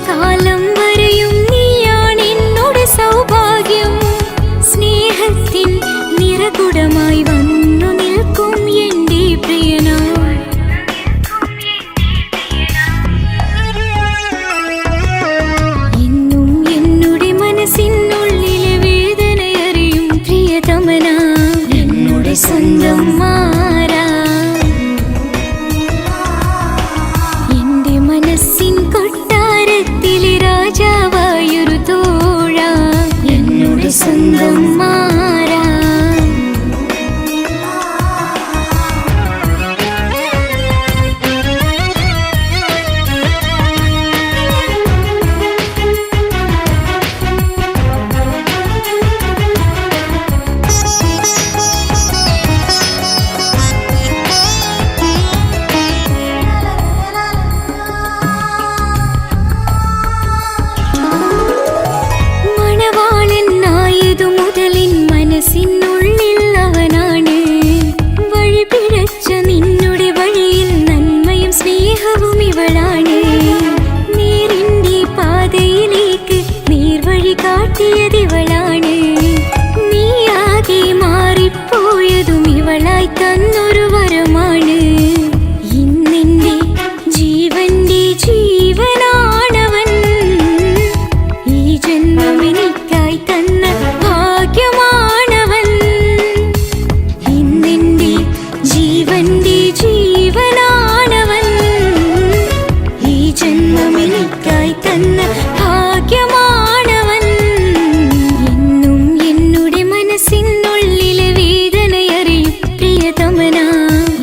കാലം വരെയും നീയാണെന്നോട് സൗഭാഗ്യം. സ്നേഹത്തിൻ നിറകുടമായി വന്നു നിൽക്കും എൻ്റെ പ്രിയനാ. എന്നും എന്നുടെ മനസ്സിനുള്ളിലെ വേദനയറിയും പ്രിയതമനാ, എന്നുടെ സ്വന്തം മാറാ. എൻ്റെ മനസ്സിൻ കൊട്ടാരത്തിലെ രാജാവായൊരു തോഴ, എന്നുടെ സ്വന്തം മാറാ. മണവാളനായതു മുതലിൻ മനസ്സിനുള്ളിൽ അവനാണ്. വഴി പിഴച്ച നിന്നുടെ വഴിയിൽ നന്മയും സ്നേഹവും ഇവളാണ്. നേരിൻ്റെ പാതയിലേക്ക് നേർവഴി കാട്ടിയതിവളാണ്. നീയാകെ മാറിപ്പോയതും ഇവളായി തന്നൊരു വരമാണ്. ഇന്നെൻ്റെ ജീവന്റെ ജീവനാണവൻ, ഈ ജന്മമെനിക്കായി തന്ന ഭാഗ്യമാണവൻ. ഇന്നെൻ്റെ ജീവന്റെ ജീവനാണവൻ, ഈ ജന്മമെനിക്കായി തന്ന ഭാഗ്യമാണവൻ. എന്നും എന്നുടെ മനസ്സിനുള്ളിലെ വേദനയറിയും പ്രിയതമനാ,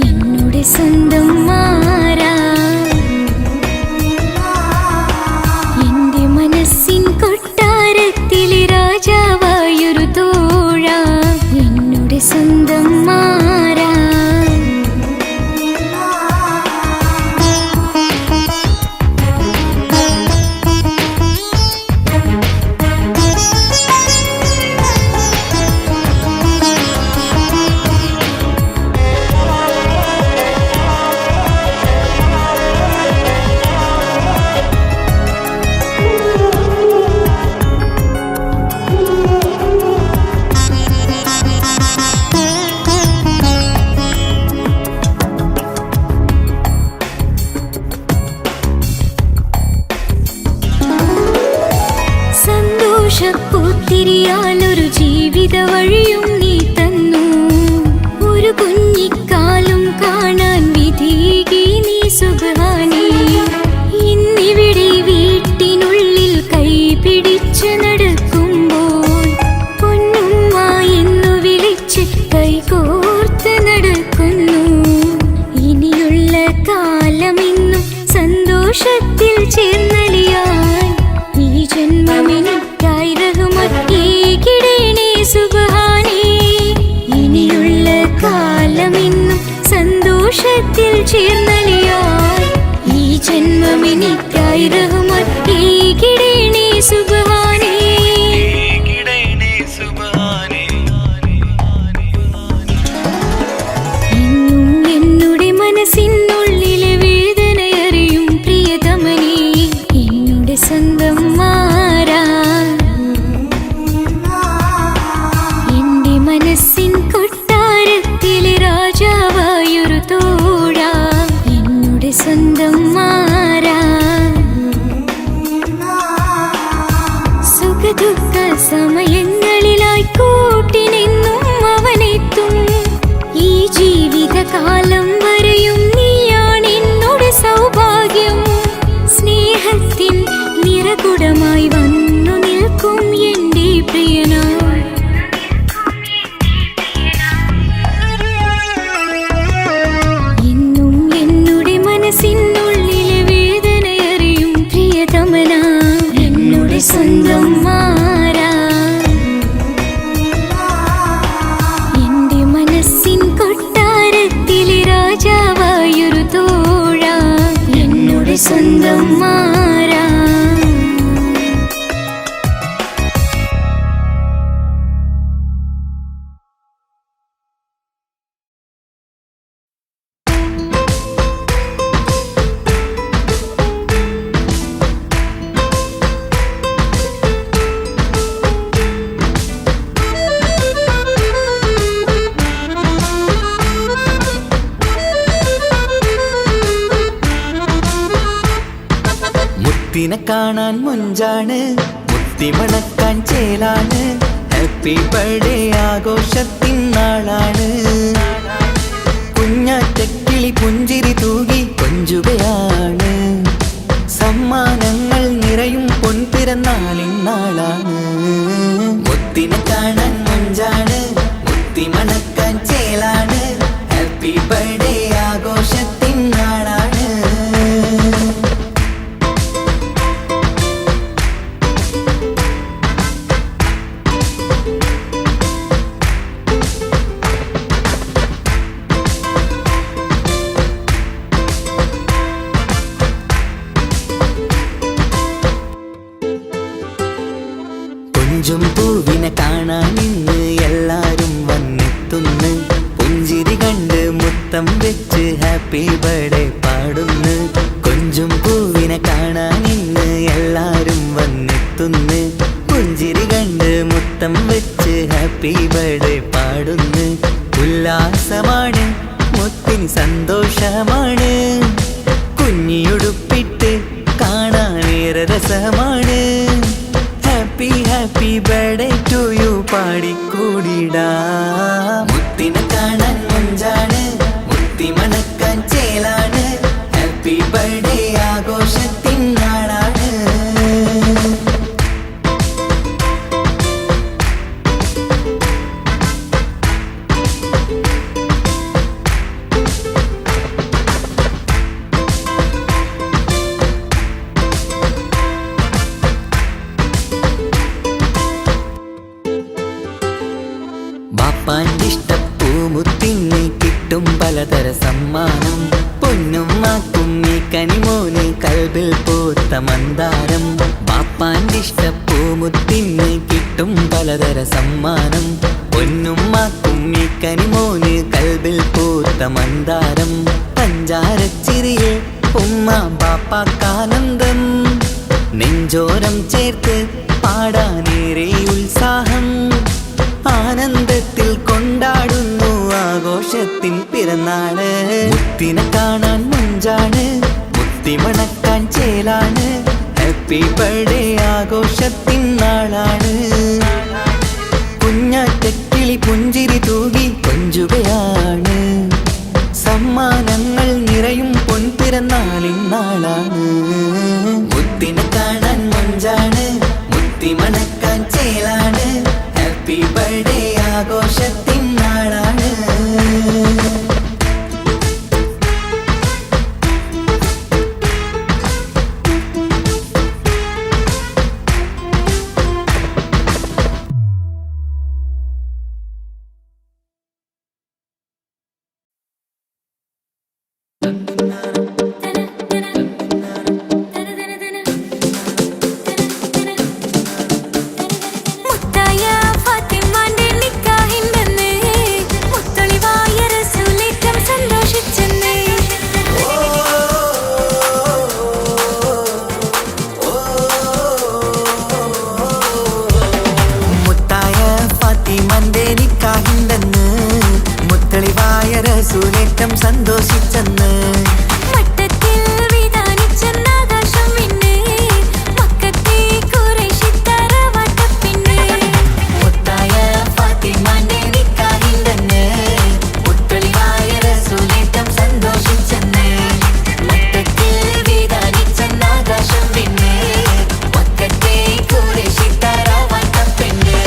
എന്നുടെ സ്വന്തം മാറാ. എൻ്റെ മനസ്സിൻ കൊട്ടാരത്തിലെ രാജാവായൊരു തോഴ, എന്നുടെ സ്വന്തം മാറാ. സന്തോഷപ്പൂത്തിരിയാലൊരു ജീവിത വഴിയും നീ തന്നു. ഒരു കുഞ്ഞിക്കാലും കാണാൻ വിധികി നീ സുബ്ഹാനേ. ഇന്നിവിടെ വീട്ടിനുള്ളിൽ കൈ പിടിച്ച് നടക്കുമ്പോൾ പൊന്നുമ്മ എന്നു വിളിച്ച് കൈകോർത്ത് നടക്കുന്നു. ഇനിയുള്ള കാലമെന്നും സന്തോഷത്തിൽ ചേർന്നലിയാൻ ഈ ജന്മമെനിക്കായി റഹ്മത്തേകിടേണേ സുബ്ഹാനേ. ഇനിയുള്ള കാലമെന്നും സന്തോഷത്തിൽ ചേർന്നലിയാൻ ഈ ജന്മമെനിക്കായി റഹ്മത്തേകിടേണേ സുബ്ഹാനേ. എന്നും എന്നുടെ മനസ്സിനുള്ളിലെ വേദനയറിയും പ്രിയതമനേ, എന്നുടെ സ്വന്തം മാറാ. എൻ്റെ മനസ്സിൻ കൊട്ടാരത്തിലെ രാജാവായൊരു തോഴ, എന്നുടെ സ്വന്തം മാറാ. സുഖദുഃഖ സമയങ്ങളിലായി കൂട്ടിനെന്നും അവനെത്തും. ഈ ജീവിതകാലം വരെയും നീയാണെന്നോട് സൗഭാഗ്യം. സ്നേഹത്തിൻ നിറകുടമായി വന്നു നിൽക്കും എൻ്റെ പ്രിയനാ. എന്നും എന്നുടെ മനസ്സിനുള്ളിലെ വേദനയറിയും പ്രിയതമനാ, എന്നുടെ സ്വന്തം മാറാ. എൻ്റെ മനസ്സിൻ കൊട്ടാരത്തിലെ രാജാവായൊരു തോഴ, എന്നുടെ സ്വന്തം മാറാ. മുത്തിനെ കാണാൻ മുഞ്ചാണ്, മുത്തിമണക്കാൻ ചേലാണ്. Happy birthday ആഘോഷത്തിൻ നാളാണ്. കുഞ്ഞാറ്റക്കിളി പുഞ്ചിരി തൂകി കൊഞ്ചുകയാണ്. സമ്മാനങ്ങൾ നിറയും പൊൻപിറന്നാളിൻ നാളാണ്. മുത്തിനെ കാണാൻ മുഞ്ചാണ്, മുത്തിമണക്കാൻ ചേലാണ്. Happy birthday ആഘോഷത്തിൻ നാളാണ്. കൊഞ്ചും പൂവിനെ കാണാൻ ഇന്ന് എല്ലാരും വന്നെത്തുന്നു. പുഞ്ചിരി കണ്ട് മുത്തം വെച്ച് ഹാപ്പി ബർത്ത്ഡേ പാടുന്നു. കൊഞ്ചും പൂവിനെ കാണാൻ ഇന്ന് എല്ലാരും വന്നെത്തുന്നു. പുഞ്ചിരി കണ്ട് മുത്തം വെച്ച് ഹാപ്പി ബർത്ത്ഡേ പാടുന്നു. ഉല്ലാസമാണ്, മുത്തിന് സന്തോഷമാണ്. കുഞ്ഞിയുടുപ്പിട്ട് കാണാനേറെ രസമാണ്. Happy happy birthday to you പാടിക്കൂടിടാ. മുത്തിനെ കാണാൻ മുഞ്ചാണ്, മുത്തിമണക്കാൻ ചേലാണ്. Happy birthday ആഘോഷത്തിൻ നാളാണ്. ബാപ്പാൻ്റെ ഇഷ്ടപ്പൂമുത്തിന് കിട്ടും പലതര സമ്മാനം. പൊന്നും മാക്കും ഈ കനിമോന് കൽബിൽ പൂത്ത മന്ദാരം. ബാപ്പാൻ്റെ ഇഷ്ടപ്പൂമുത്തിന് കിട്ടും പലതര സമ്മാനം. പൊന്നും മാക്കും ഈ കനിമോന് കൽബിൽ പൂത്ത മന്ദാരം. പഞ്ചാരച്ചിരിയെ ഉമ്മ ബാപ്പാക്കാനന്ദം. നെഞ്ചോരം ചേർത്ത് പാടാനേറെ ഉത്സാഹം. ആനന്ദത്തിൽ കൊണ്ടാടുന്നു ആഘോഷത്തിൻ പിറന്നാള്. മുത്തിനെ കാണാൻ മുഞ്ചാണ്, മുത്തിമണക്കാൻ ചേലാണ്. Happy birthday ആഘോഷത്തിൻ നാളാണ്. കുഞ്ഞാറ്റക്കിളി പുഞ്ചിരി തൂകി കൊഞ്ചുകയാണ്. സമ്മാനങ്ങൾ നിറയും പൊൻപിറന്നാളിൻ നാളാണ്. മുത്തിനെ കാണാൻ മുഞ്ചാണ്, മുത്തിമണക്കാൻ ചേലാണ്. Happy birthday ആഘോഷത്തിൻ നാളാണ്. മുത്തായ ഫാത്തിമാന്റെ നിക്കാഹിന്റെന്ന് മുത്തളിവായ റസൂലേറ്റം സന്തോഷിച്ചെന്ന്. മുത്തായ ഫാത്തിമാന്റെ നിക്കാഹിന്റെന്ന് മുത്തളിവായ റസൂലേറ്റം സന്തോഷിച്ചെന്ന്. മട്ടത്തിൽ വിധാനിച്ചെന്ന ആകാശം പിന്നെ മക്കത്തെ ഖുറൈശി തറവാട്ടപ്പിന്നെ. മുത്തായ ഫാത്തിമാന്റെ നിക്കാഹിന്റെന്ന് മുത്തളിവായ റസൂലേറ്റം സന്തോഷിച്ചെന്ന്. മട്ടത്തിൽ വിധാനിച്ചെന്ന ആകാശം പിന്നെ മക്കത്തെ ഖുറൈശി തറവാട്ടപ്പിന്നെ.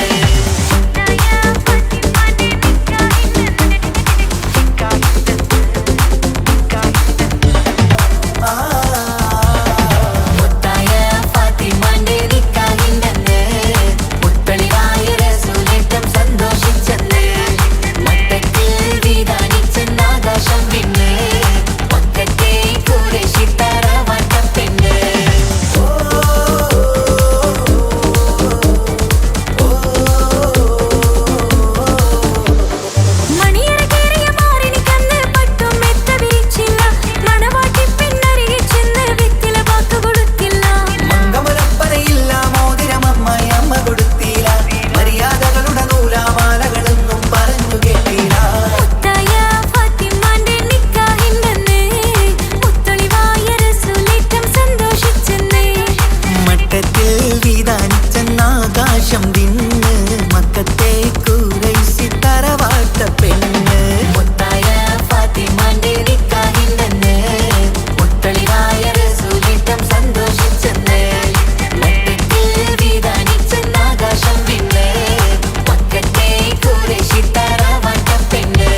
മുത്തായ ഫാത്തിമാന്റെ നിക്കാഹിന്റെന്ന് ആകാശം വിണ്ണ് മക്കത്തെ കുറൈശി തറവാട്ട പെണ്ണ് മുത്തായ ഫാത്തിമാന്റെ നിക്കാഹിണ്ടെന്ന് മുത്തളിവായ റസൂലിട്ടം സന്തോഷിച്ചെന്ന് മക്കത്തിൽ വിധാനിച്ചെന്ന് ആകാശം വിണ്ണ് മക്കത്തെ കുറൈശി തറവാട്ട പെണ്ണ്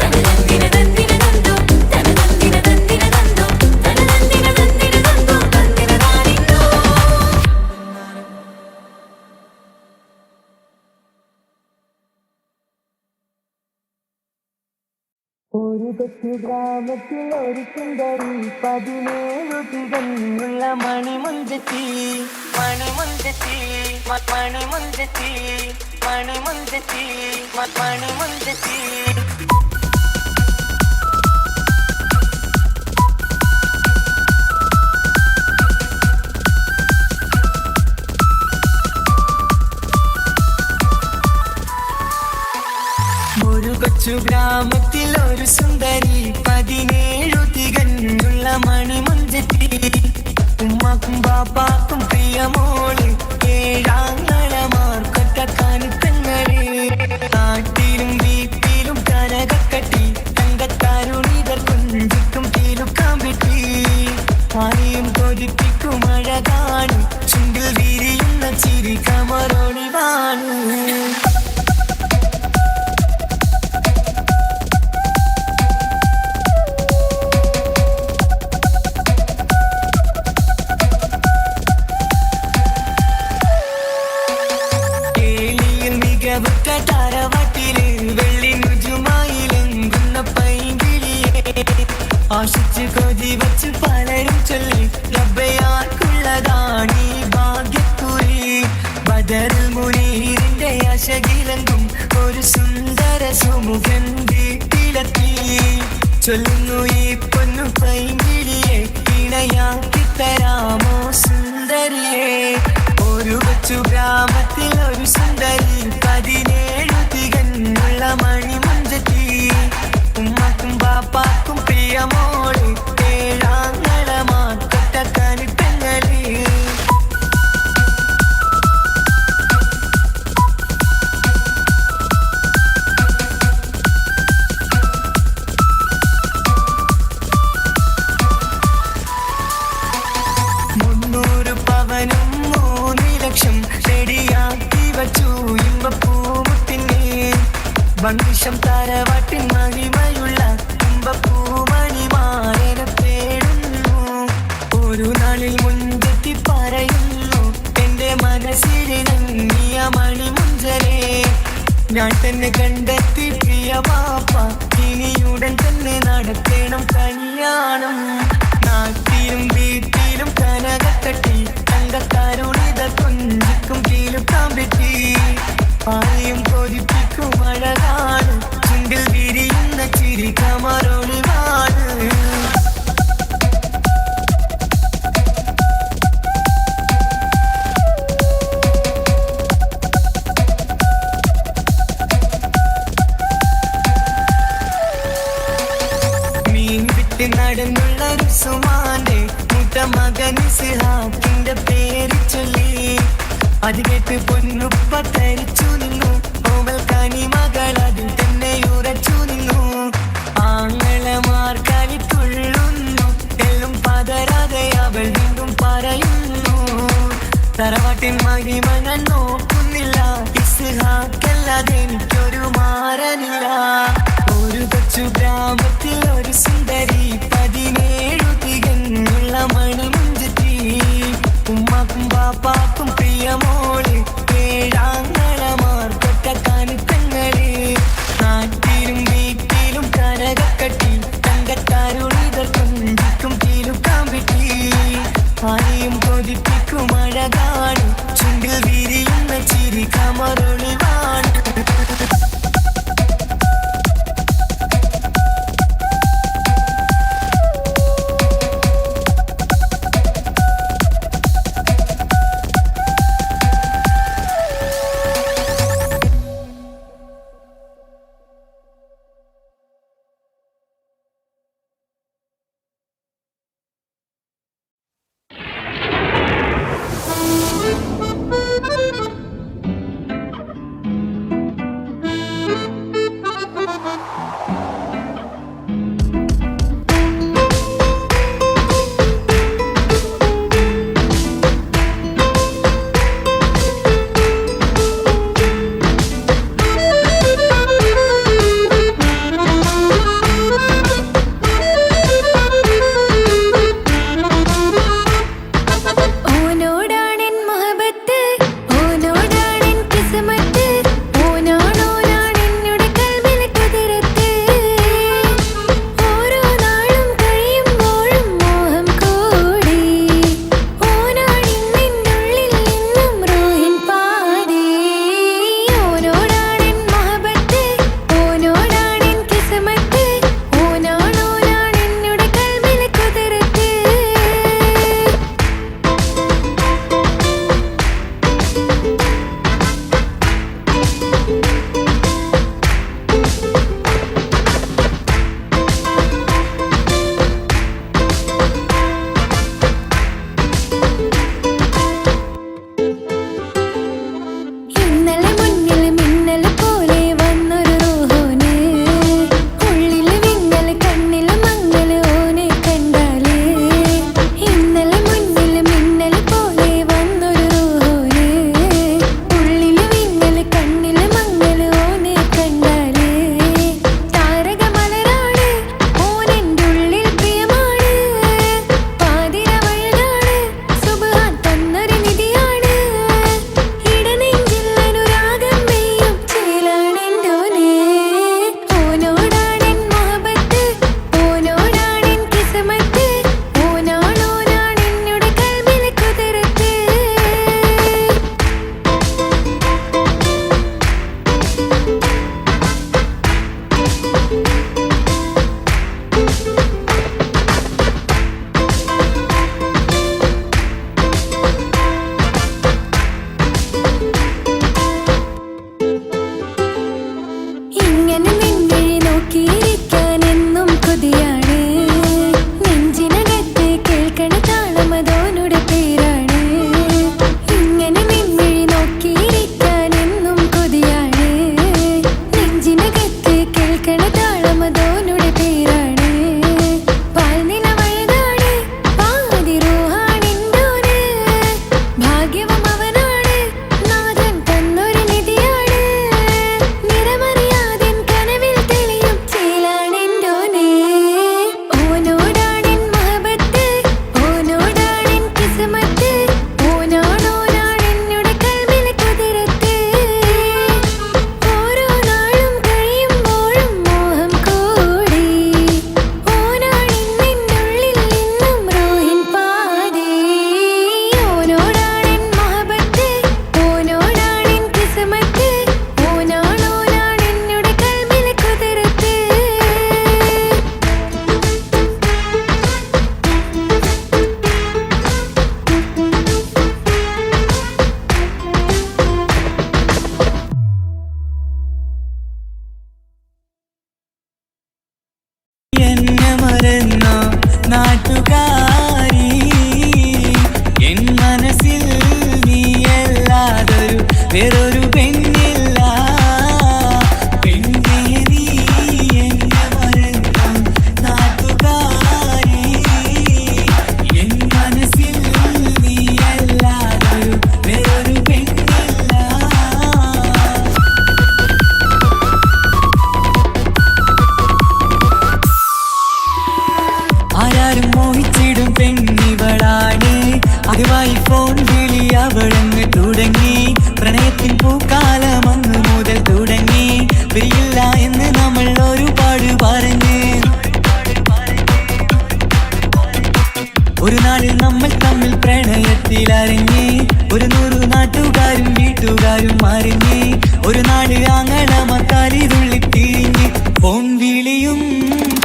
തനതന്തിന തന്തിന തന്തോ തനതന്തിന തന്തിന തന്തോ തനതന്തിന തന്തിന തന്തോ തന്തിന താനിന്നോ ഒരു കൊച്ചു ഗ്രാമത്തിൽ ഒരു സുന്ദരി 17 തികഞ്ഞുള്ള മണിമുഞ്ചത്തി മണിമുഞ്ചത്തി മണിമുഞ്ചത്തി മണിമുഞ്ചത്തി മണിമുഞ്ചത്തി ഒരു കൊച്ചു ഗ്രാമത്തിൽ ഒരു സുന്ദരി 17 തികഞ്ഞുള്ള മണിമുഞ്ചത്തി ഉമ്മാക്കും ബാപ്പാക്കും പ്രിയമോള് ഏഴാങ്ങളമാർക്കൊറ്റക്കാനിത്തങ്ങള് നാട്ടിലും വീട്ടിലും കനകക്കട്ടി തങ്കത്താരുണിതർ കുഞ്ചിക്കും കീലുക്കാൻ വിട്ടി ആരെയും കൊതിപ്പിക്കും അഴകാണ് ചുണ്ടിൽ വിരിയുന്ന ചിരി കമറൊളിവാണ് തറവാട്ടില് വെള്ളി നുജുമായിലെങ്കുന്ന പൈങ്കിളിയെ ആശിച്ച് കൊതി വച്ച് പലരും ചൊല്ലി റബ്ബയാർക്കുള്ളതാണ് ഈ ഭാഗ്യക്കുറി ബദറുൽ മുനീറിന്റെ അശകിലങ്കും ഒരു സുന്ദര സുമുഖൻ വീട്ടിലെത്തി ചൊല്ലുന്നു ഈ പൊന്നു പൈങ്കിളിയെ ഇണയാക്കി തരാമോ സുന്ദരിയെ ഒരു കൊച്ചു ഗ്രാമത്തിൽ ഒരു സുന്ദരി 17 തികഞ്ഞുള്ള മണിമുഞ്ചത്തി ഉമ്മാക്കും ബാപ്പാക്കും പ്രിയമോള് ഏഴാങ്ങളമാക്കൊറ്റക്കാനിത്തങ്ങള് പവനും 3 ലക്ഷം റെഡിയാക്കി വച്ചു ഇമ്പപ്പൂമുട്ടിനെ വന്നിഷം തറവാട്ടിൻ മഹിമയുള്ള ഇമ്പപ്പൂമണിമാരനെ തേടുന്നു ഒരു നാളിൽ മുഞ്ചെത്തി പറയുന്നു എന്റെ മനസ്സിലിണങ്ങിയ മണിമുഞ്ചരെ ഞാൻ തന്നെ കണ്ടെത്തി പ്രിയ ബാപ്പ ഇനിയുടൻ തന്നെ നടത്തണം കല്യാണം നാട്ടിലും വീട്ടിലും കനകത്തട്ടി തങ്കത്താരുണിത കൊഞ്ചിക്കും കീലുക്കാൻ പറ്റി ആരെയും കൊതിപ്പിക്കും അഴകാണ് ചുണ്ടിൽ വിരിയുന്ന ചിരി കമറൊളിവാണ് മീൻ വിട്ട് നടന്നുള്ള സുമാന്റെ മൂത്ത മകൻ ഇസ്ഹാഖിന്റെ പേര് ചൊല്ലി അത് കേട്ട് പൊന്നുപ്പ തരിച്ചു നിന്നു ഓവൽ കനി മകൾ അതിൽ തന്നെ ഉറച്ചു നിന്നു ആങ്ങളമാർ കളിത്തുള്ളുന്നു എല്ലും പതരാതെ അവൾ വീണ്ടും പറയുന്നു തറവാട്ടിൻ മഹിമ ഞാൻ നോക്കുന്നില്ല ഇസ്ഹാഖല്ലാതെ എനിക്കൊരു മാറനില്ല ഒരു കൊച്ചു ഗ്രാമത്തിൽ ഒരു സുന്ദരി 17 തികഞ്ഞുള്ള മണിമുഞ്ചത്തി ഉമ്മാക്കും ബാപ്പാക്കും പ്രിയമോള് ഏഴാങ്ങളമാർക്കൊറ്റക്കാനിത്തങ്ങള് നാട്ടിലും വീട്ടിലും കനകക്കട്ടി തങ്കത്താരുണിതർ കൊഞ്ചിക്കും കീലുക്കാൻ വിട്ടി ആരെയും കൊതിപ്പിക്കും അഴകാണ് ചുണ്ടിൽ വിരിയുന്ന ചിരി കമറൊളിവാണ് വേറൊരു പെണ്ണില്ല. പെണ്ണേ നീ എന്നെ മറന്നു നാട്ടുകാരി, എൻ മനസ്സിൽ നീയല്ലാതൊരു വേറൊരു പെണ്ണില്ല. ആരാരും മോഹിച്ചിടും പെണ്ണിവളാണ്, അതുമായി ഫോൺ വിളി അവളങ്ങ് തുടങ്ങി. പ്രണയത്തിൻ പൂക്കാലം അന്ന് മുതൽ തുടങ്ങി. പിരിയില്ല എന്ന് നമ്മൾ ഒരുപാട് പറഞ്ഞ്. ഒരു നാളിൽ നമ്മൾ തമ്മിൽ പ്രണയത്തിലറിഞ്ഞ്. 100 നാട്ടുകാരും വീട്ടുകാരും അറിഞ്ഞ്. ഒരു നാട് ആങ്ങളമക്കാലിതുള്ളി തിരിഞ്ഞ്. ഫോൺ വിളിയും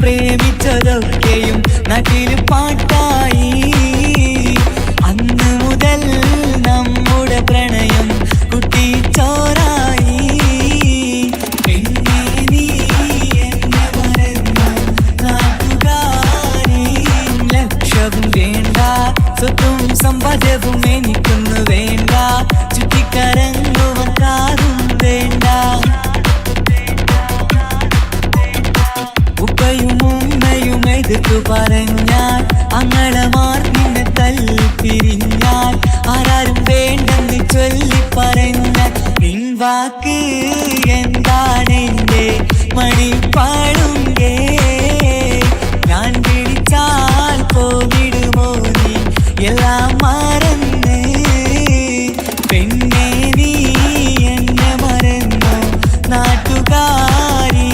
പ്രേമിച്ചതൊക്കെയും നാട്ടിൽ പാട്ടായി. അന്ന് മുതൽ നമ്മുടെ പ്രണയം കുട്ടിച്ചോറായി. പെണ്ണേ നീ എന്നെ മറന്നു നാട്ടുകാരി, ലക്ഷവും വേണ്ട സ്വത്തും സമ്പാദ്യവും എനിക്കൊന്നു വേണ്ട. ചുറ്റിക്കറങ്ങുവാൻ കാറും വേണ്ട. ഉപ്പയും ഉമ്മയും എതിർത്തു പറഞ്ഞാൽ, അങ്ങളമാർ നിന്നെ തല്ലിപ്പിരിഞ്ഞാൽ, ആരാരും വേണ്ടെന്ന് ചൊല്ലി പറഞ്ഞാൽ, നിൻ വാക്ക് എന്താണെന്റെ മണിപ്പാടുങ്കേ. ഞാൻ വിളിച്ചാൽ പോകിടുമോ നീ എല്ലാം മറന്ന്. പെണ്ണേ നീ എന്നെ മറന്നു നാട്ടുകാരി.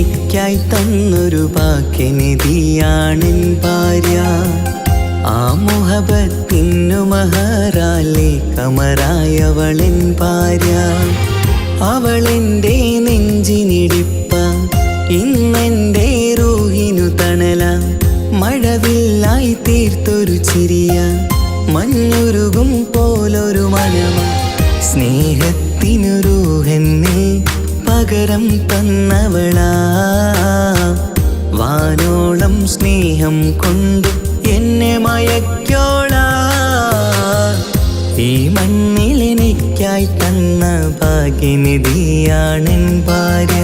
എനിക്കായി തന്നൊരു ഭാഗ്യനിധിയാണെൻ ഭാര്യ. ആ മുഹബത്തിനു മഹറാലെ കമറായവളെൻ ഭാര്യ. അവളെൻ്റെ നെഞ്ചിനിടിപ്പ, ഇന്നെൻ്റെ റൂഹിനു തണല. മഴവില്ലായി തീർത്തൊരു ചിരിയ, മഞ്ഞുരുകും പോലൊരു മനമ. സ്നേഹത്തിനു റൂഹെന്നെ പകരം തന്നവളാ. വാനോളം സ്നേഹം കൊണ്ട് എന്നെ മയക്കോളാ. ഈ മണ്ണിൽ എനിക്കായി തന്ന ഭാഗ്യനിധിയാണെൻ ഭാര്യ.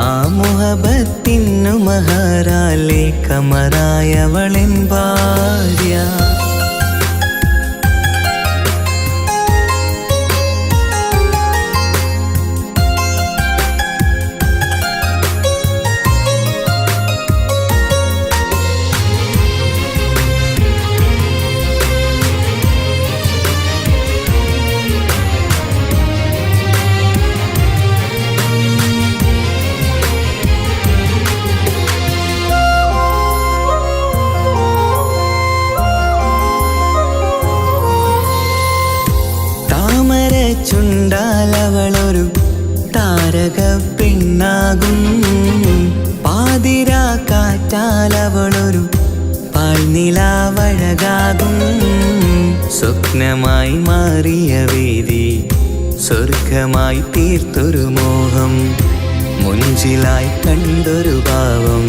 ആ മുഹബത്തിനു മഹറാലെ കമറായവളെൻ ഭാര്യ. ചുണ്ടാലവളൊരു താരക പെണ്ണാകും. പാതിര കാറ്റാലവളൊരു പാൽനിലാവഴകാകും. സ്വപ്നമായി മാറിയ വേദി സ്വർഗമായി തീർത്തൊരു മോഹം. മുഞ്ചിലായി കണ്ടൊരു ഭാവം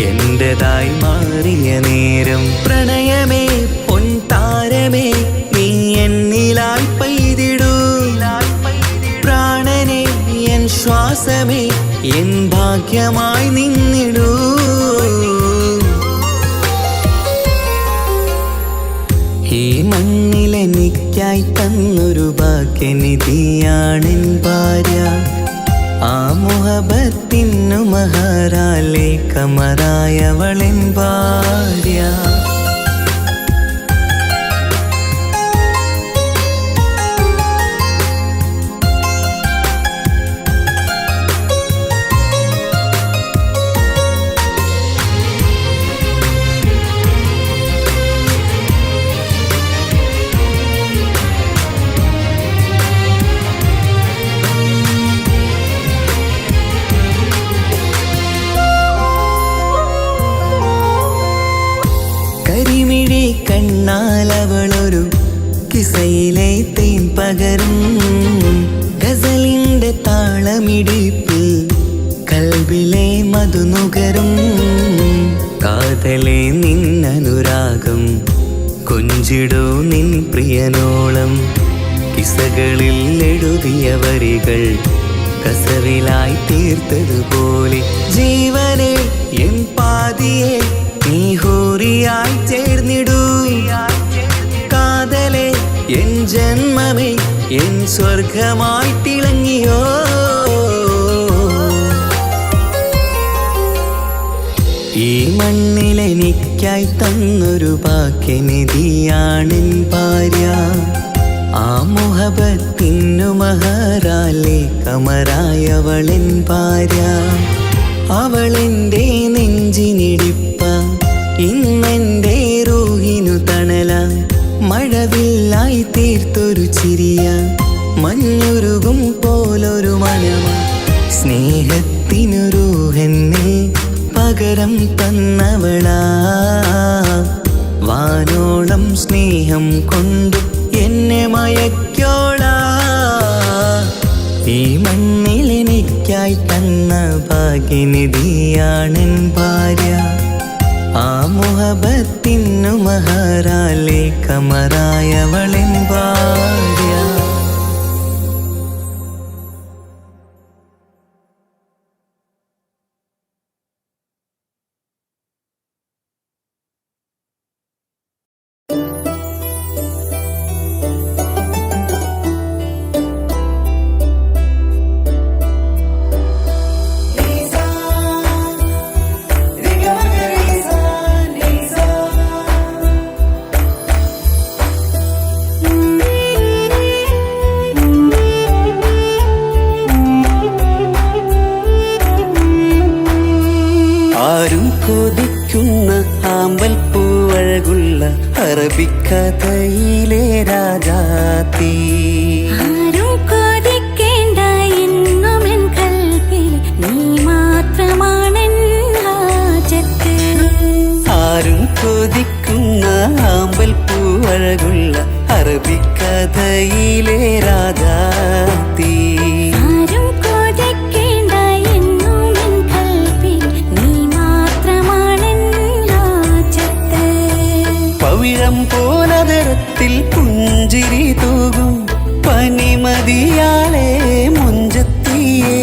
എന്റേതായി മാറിയ നേരം. പ്രണയമേ പൊൻതാരമേ നീ എന്നിലായി പെയ്തിടൂ. പ്രാണനെ എൻ ശ്വാസമേ എൻ ഭാഗ്യമായി നിന്നിടൂ. ഈ മണ്ണിലെനിക്കായി തന്നൊരു ഭാഗ്യനിധിയാണെൻ ഭാര്യ. ആ മുഹബത്തിനു മഹറാലെ കമറായവളെൻ ഭാര്യ. കരിമിഴി കണ്ണാലവളൊരു കിസയിലെ തേൻ പകരും. ഗസലിന്റെ താളമിടിപ്പിൽ കൽബിലെ മധുനുകരും. കാതലെ നിന്നനുരാഗം കൊഞ്ചിടൂ നിൻ പ്രിയനോളം. കിസകളിൽ എഴുതിയ വരികൾ കസവിലായി തീർത്തതുപോലെ. ജീവനെ എൻ പാതിയെ നീ ഹൂറിയായി ചേർന്നിടൂ. കാതലെ എൻ ജന്മമേ എൻ സ്വർഗമായി തിളങ്ങിയോ. ഈ മണ്ണിലെനിക്കായി തന്നൊരു ഭാഗ്യനിധിയാണെൻ ഭാര്യ. ആ മുഹബത്തിനു മഹറാലെ കമറായവളെൻ ഭാര്യ. അവളെൻ്റെ നെഞ്ചിനിടിപ്പ, ഇന്നെൻ്റെ റൂഹിനു തണല. മഴവില്ലായി തീർത്തൊരു ചിരിയ, മഞ്ഞുരുകും പോലൊരു മനമ. സ്നേഹത്തിനു റൂഹെന്നെ പകരം തന്നവളാ. വാനോളം സ്നേഹം കൊണ്ട് എന്നെ മയക്കോളാ. ഈ മണ്ണിലെനിക്കായി തന്ന ഭാഗ്യനിധിയാണെൻ ഭാര്യ. ആ മുഹബത്തിനു മഹറാലെ കമറായവളെൻ ഭാര്യ. Thank you. ആരും കൊതിക്കുന്ന ആമ്പൽ പൂവഴകുള്ള അറബിക്കഥയിലെ രാജാത്തി. ആരും കൊതിക്കേണ്ട എന്നുമെൻ കൽവിൽ നീ മാത്രമാണെൻ ഹാജത്ത്. ആരും കൊതിക്കുന്ന ആമ്പൽ പൂവഴകുള്ള അറബിക്കഥയിലെ രാജാത്തി. ആരും കൊതിക്കേണ്ട എന്നുമെൻ കൽവിൽ നീ മാത്രമാണെൻ ഹാജത്ത്. പവിഴം പോലതരത്തിൽ പുഞ്ചിരി തൂകും പനിമതിയാളെ മുഞ്ചത്തിയേ.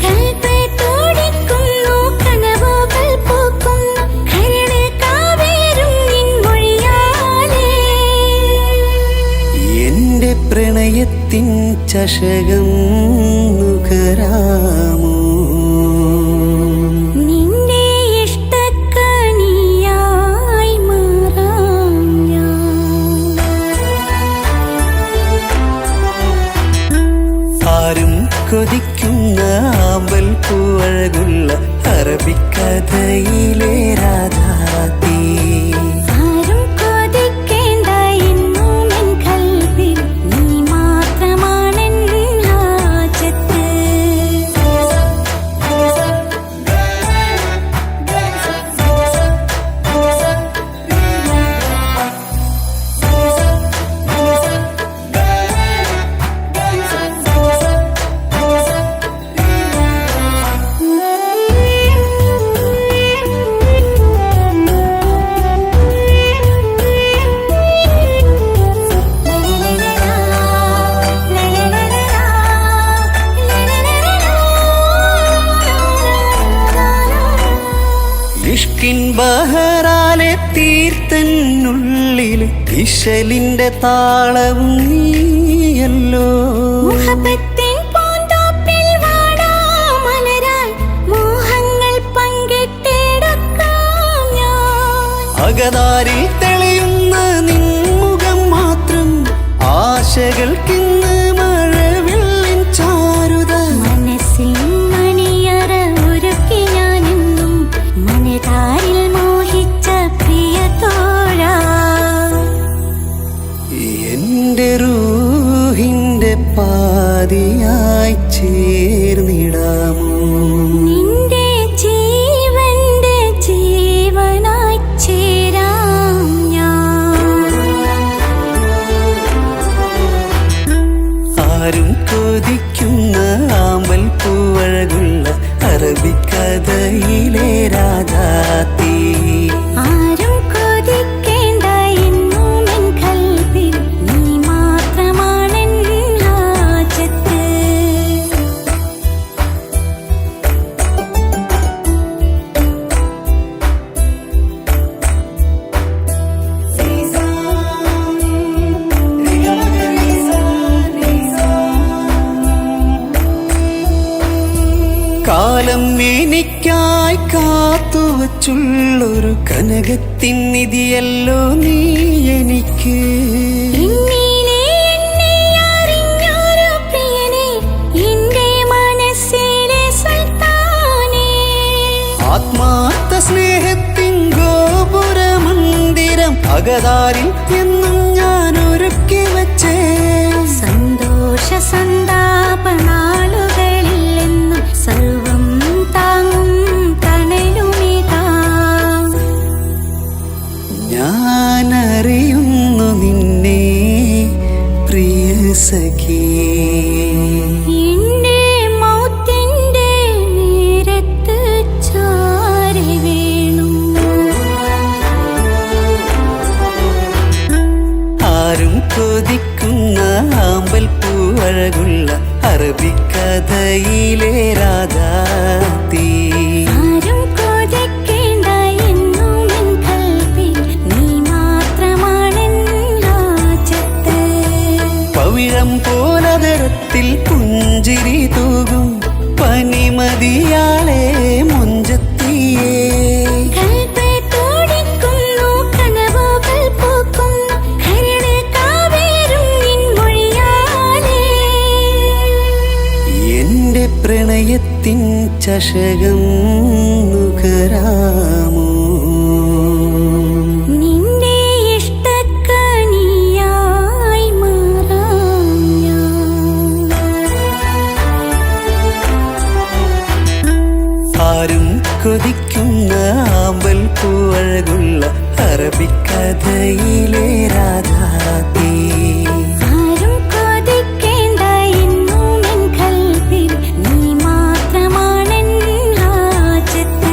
കൽബ് തുടിക്കുന്നു, കനവുകൾ പൂക്കുന്നു, കരള് കാവേരും നിൻ മൊഴിയാലേ. എന്റെ പ്രണയത്തിൻ ചഷകം നുകരാമോ? നിന്റെ ഇഷ്ടക്കനിയായി മാറാം ഞാൻ. ആരും കൊതിക്കുന്ന ആമ്പൽ പൂവഴകുള്ള അറബിക്കഥയിലെ രാജാത്തി. ആരും കൊതിക്കേണ്ട എന്നുമെൻ കൽവിൽ നീ മാത്രമാണെൻ ഹാജത്ത്. ഇഷ്കിൻ ബഹറാലെ തീർത്തന്നുള്ളിൽ ഇശലിന്റെ താളവും നീയല്ലോ. മുഹബത്തിൻ പൂന്തോപ്പിൽ വാടാമലരായി മോഹങ്ങൾ പങ്കിട്ടെടുക്കാം ഞാൻ. അകതാരിൽ തെളിയുന്ന നിൻമുഖം മാത്രം ആശകൾക്കിന്ന് മഴവില്ലിൻ ചാരുത. മനസ്സിൻ മണിയറ ഒരുക്കി ഞാനെന്നും മനതാരിൽ മോഹിച്ച പ്രിയ തോഴാ. എന്റെ റൂഹിന്റെ പാതിയായി ചേർന്നിടാമോ? നിന്റെ ജീവന്റെ ജീവനായി ചേരാം ഞാൻ. ആരും കൊതിക്കുന്ന ആമ്പൽ പൂവഴകുള്ള അറബിക്കഥയിലെ രാജാത്തി. ആരും കൊതിക്കേണ്ട എന്നുമെൻ കൽവിൽ നീ മാത്രമാണെൻ ഹാജത്ത്. കാലം എനിക്കായി കാത്തുവച്ചുള്ളൊരു കനകത്തിൻ നിധിയല്ലോ നീ എനിക്ക്. എന്നിലെ എന്നെ അറിഞ്ഞൊരു പ്രിയനെ, എന്റെ മനസ്സിലെ സുൽത്താനേ. ആത്മാർത്ഥ സ്നേഹത്തിൻ ഗോപുര മന്ദിരം അകതാരിൽ എന്നും ഞാൻ ഒരുക്കി വച്ചേ. സന്തോഷ സന്താപ നാളുകളിലെന്നും സർവം താങ്ങും തണലുമിതാ. ഞാനറിയുന്നു നിന്നെ പ്രിയ സഖി. എന്റെ മൗത്തിന്റെ നേരത്ത് ചാരി വീണു. ആരും കൊതിക്കുന്ന ആമ്പൽ പൂവഴകുള്ള അറബിക്കഥയിലെ രാജാത്തി. ആരും കൊതിക്കേണ്ട എന്നുമെൻ കൽവിൽ നീ മാത്രമാണെൻ ഹാജത്ത്. പവിഴം പോലതരത്തിൽ പുഞ്ചിരി തൂകും പനിമതിയാളെ മുഞ്ചത്തിയേ. കൽബ് തുടിക്കുന്നു, കനവുകൾ പൂക്കുന്നു, കരള് കാവേരും നിൻ മൊഴിയാലേ. എന്റെ പ്രണയത്തിൻ ചഷകം നുക കേറാമോ നിന്റെ ഇഷ്ടക്കനിയായി മാറാം ഞാൻ. ആരും കൊതിക്കുന്ന ആമ്പൽ പൂവഴകുള്ള അറബിക്കഥയിലെ രാജാത്തീ ആരും കൊതിക്കേണ്ട എന്നും എൻ കൽവിൽ നീ മാത്രമാണെൻ ഹാജത്ത്.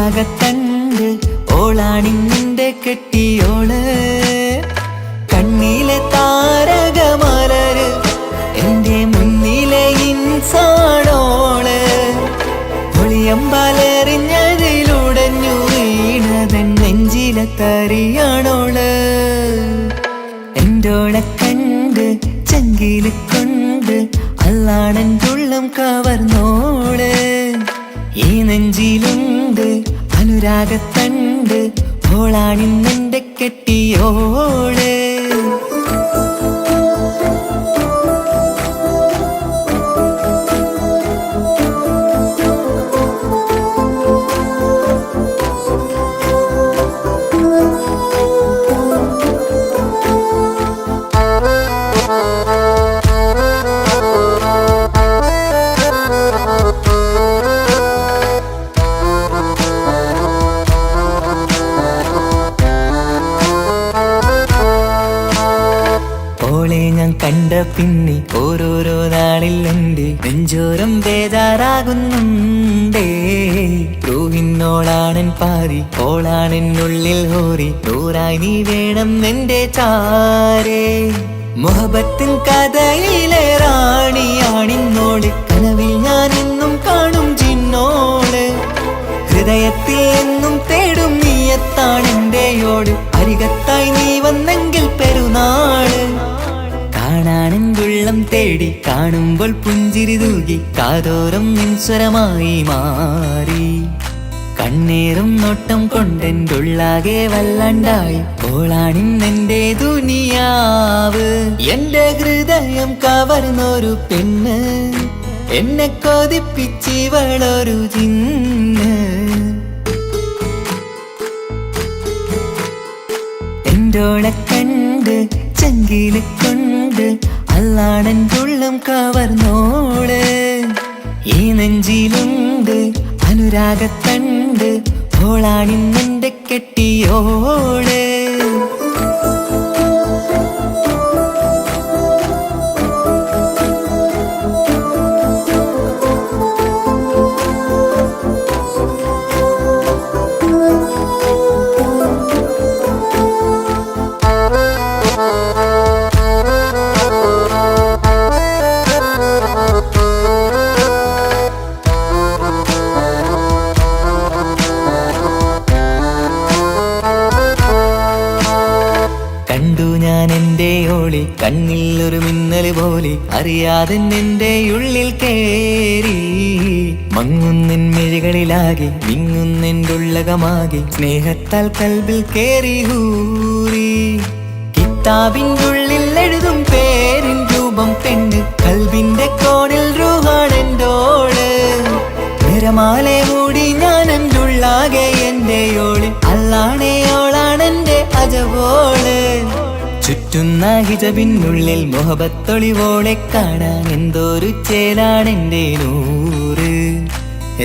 അനുരാഗത്തണ്ട് ഓളാണിന്നിന്റെ കെട്ടിയോള് കണ്ണിലെ താരകമലര് എന്റെ മുന്നിലെ ഇൻസാണോള് ഒളിയമ്പാലെറിഞ്ഞതിലുടഞ്ഞു വീണതൻ നെഞ്ചിലെ തരിയാണോള് എന്റോളെ കണ്ട് ചങ്കില് കൊണ്ട് അല്ലാണെൻ്റെ ഉള്ളം കവർന്നോള് ഈ നെഞ്ചിലുണ്ട് അനുരാഗത്തണ്ട് ഓളാണിന്നെന്റെ കെട്ടിയോള് കണ്ട പിന്നെ ഓരോരോ നാളിൽ എന്റെ നെഞ്ചോരം ബേജാറാകുന്നുണ്ടേ റൂഹിന്നോളാണൻ പാതി ഓളാണെന്നുള്ളിൽ ഹോറി നൂറായി നീ വേണം എന്റെ ചാരേ മുഹബത്തിൻ കഥയിലെ റാണിയാണിന്നോട് കനവിൽ ഞാൻ എന്നും കാണും ചിന്നോട് ഹൃദയത്തിൽ എന്നും തേടും നീയത്താണെന്റെയോട് അരികത്തായി നീ വന്നെങ്കിൽ പെരുന്നാള് കാണാനെന്തുള്ളം തേടി കാണുമ്പോൾ പുഞ്ചിരി തൂകി കാതോരം നിൻസ്വരമായി മാറി കണ്ണേറും നോട്ടം കൊണ്ടെന്തുള്ളാകെ വല്ലാണ്ടായി ഓളാണിന്നെന്റെ ദുനിയാവ് എന്റെ ഹൃദയം കവർന്നൊരു പെണ്ണ് എന്നെ കൊതിപ്പിച്ചിവളൊരു ജിന്ന് എന്റോളെ കണ്ട് ചങ്കില് കൊണ്ട് അല്ലാണെൻ്റെ ഉള്ളം കവർന്നോള് ഈ നെഞ്ചിലുണ്ട് അനുരാഗത്തണ്ട് ഓളാണിന്നെന്റെ കെട്ടിയോള് കണ്ണിൽ ഒരു മിന്നല് പോലെ അറിയാതെ നിന്റെ ഉള്ളിൽ കേറി മങ്ങുന്നിൻ മിഴികളിലാകെ വിങ്ങുന്നെൻ്റെ ഉള്ളകമാകെ സ്നേഹത്താൽ കൽബിൽ കേറി ഹൂറി കിതാബിൻ്റെ ഉള്ളിൽ എഴുതും പേരിൻ രൂപം പെണ്ണ് കൽബിന്റെ കോണിൽ റൂഹാണെൻ്റോള് നിറമാലെ മൂടി ഞാൻ എൻ്റെ ഉള്ളാകെ എൻ്റെ ഓള് അല്ലാണേയോളാണെൻ്റെ അജവോള് ചുറ്റുന്ന ഹിജബിനുള്ളിൽ മുഹബത്തൊളിവോളെ കാണാൻ എന്തോരു ചേലാണെന്റെ നൂറ്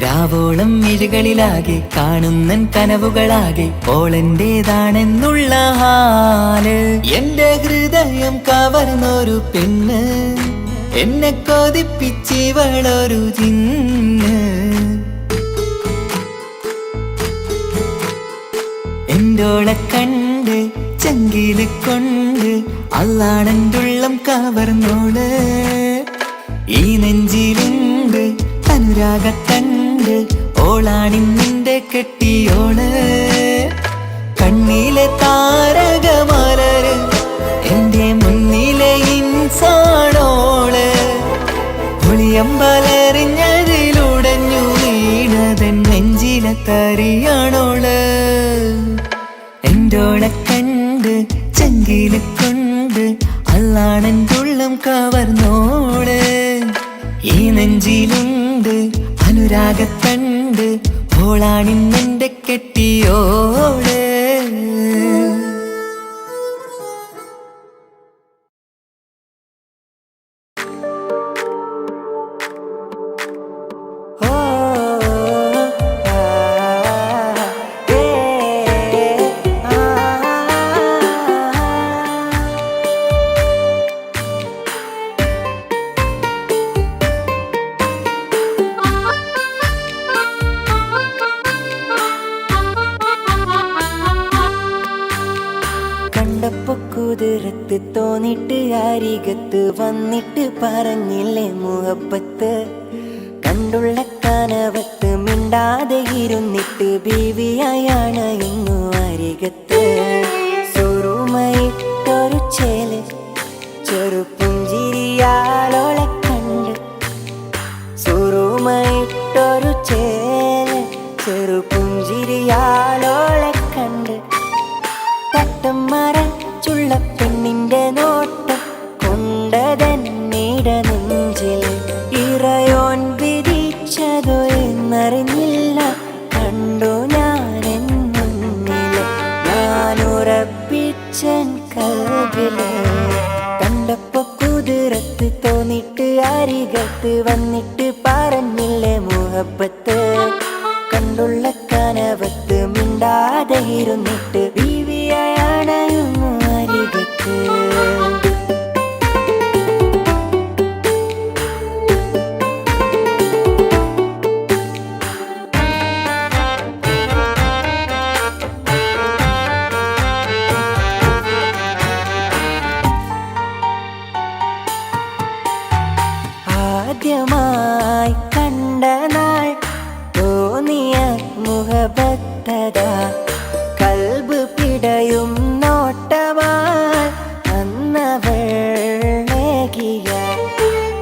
രാവോളം മിഴികളിലാകെ കാണുന്നൻ കനവുകളാകെ ഓളെന്റേതാണെന്നുള്ള ഹാല് എന്റെ ഹൃദയം കവർന്നൊരു പെണ്ണ് എന്നെ കൊതിപ്പിച്ചിവളൊരു ജിന്ന് എന്റോളെ കണ്ട് ചങ്കില് കൊണ്ട് അല്ലാണെൻ്റെ ഉള്ളം കവർന്നോള് ഈ നെഞ്ചിലുണ്ട് അനുരാഗത്തണ്ട് ഓളാണിന്നിന്റെ കെട്ടിയോള് കണ്ണിലെ താരകമലര് എന്റെ മുന്നിലെ ഇൻസാണോള് ഒളിയമ്പലെറിഞ്ഞതിലുടഞ്ഞു വീണതൻ നെഞ്ചിലെ തരിയാണോള് എന്റോളെ കണ്ട് ചങ്കില് കൊണ്ട് അല്ലാണെൻ്റെ ഉള്ളം കവർന്നോള് ഈ നെഞ്ചിലുണ്ട് അനുരാഗത്തണ്ട് ഓളാണിന്നെന്റെ കെട്ടിയോള് കുതിരത്ത് തോന്നിട്ട് അരികത്ത് വന്നിട്ട് പറഞ്ഞില്ലേ മുഹബത്ത് കണ്ടുള്ള കനവത്ത് മിണ്ടാതെ ഇരുന്നിട്ട് ബീവിയായാണ് ഇന്നു അരികത്ത് സുറുമയിട്ടൊരു ചേല് ചെറുപുഞ്ചിരിയാലോളെ കണ്ട് സുറുമയിട്ടൊരു ചേല് ചെറുപുഞ്ചിരിയാലോളെ കണ്ട് തട്ടം മറച്ചുള്ള പെണ്ണിന്റെ നോട്ടം കൊണ്ടതന്നീട നെഞ്ചിൽ ഇറയോൻ വിധിച്ചതോ എന്നറിഞ്ഞില്ല കണ്ടു ഞാനെന്നുന്നില്ല ഞാനുറപ്പിച്ചൻ കൽവില് കണ്ടപ്പോ കുതിരത്ത് തോന്നിട്ട് അരികത്ത് വന്നിട്ട് പറഞ്ഞില്ലേ മുഹബത്ത് കണ്ടുള്ള കനവത്ത് മിണ്ടാതെ ഇരുന്നിട്ട് ബീവിയാണയുന്നു അരികത്ത് ആദ്യമായി കണ്ട നാൾ തോന്നിയ മുഹബത്തതാ കൽബ് പിടയും നോട്ടമായി അന്നവളേകിയ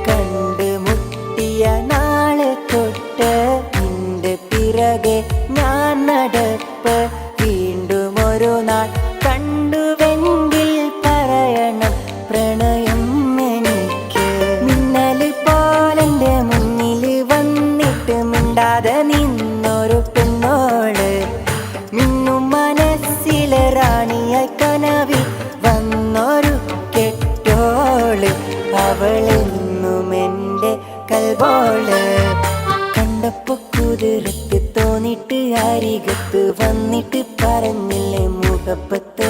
കണ്ട് മുട്ടിയ നാളെ തൊട്ട് നിന്റെ പിറകെ ഞാൻ നടപ്പ് വീണ്ടും ഒരു നാൾ കണ്ടുവെങ്കിൽ പറയണം പ്രണയം എനിക്ക് മിന്നല് പോലെന്റെ മുന്നിൽ വന്നിട്ട് മിണ്ടാതെ നിന്നൊരു പെണ്ണോള് മിന്നും മനസ്സിലെ റാണിയായി കനവിൽ വന്നൊരു കെട്ടോള് അവളെന്നും എൻ്റെ കൽബോള് കണ്ടപ്പോ കുതിരത്ത് തോന്നിട്ട് അരികത്ത് വന്നിട്ട് പറഞ്ഞില്ലേ മുഹബത്ത്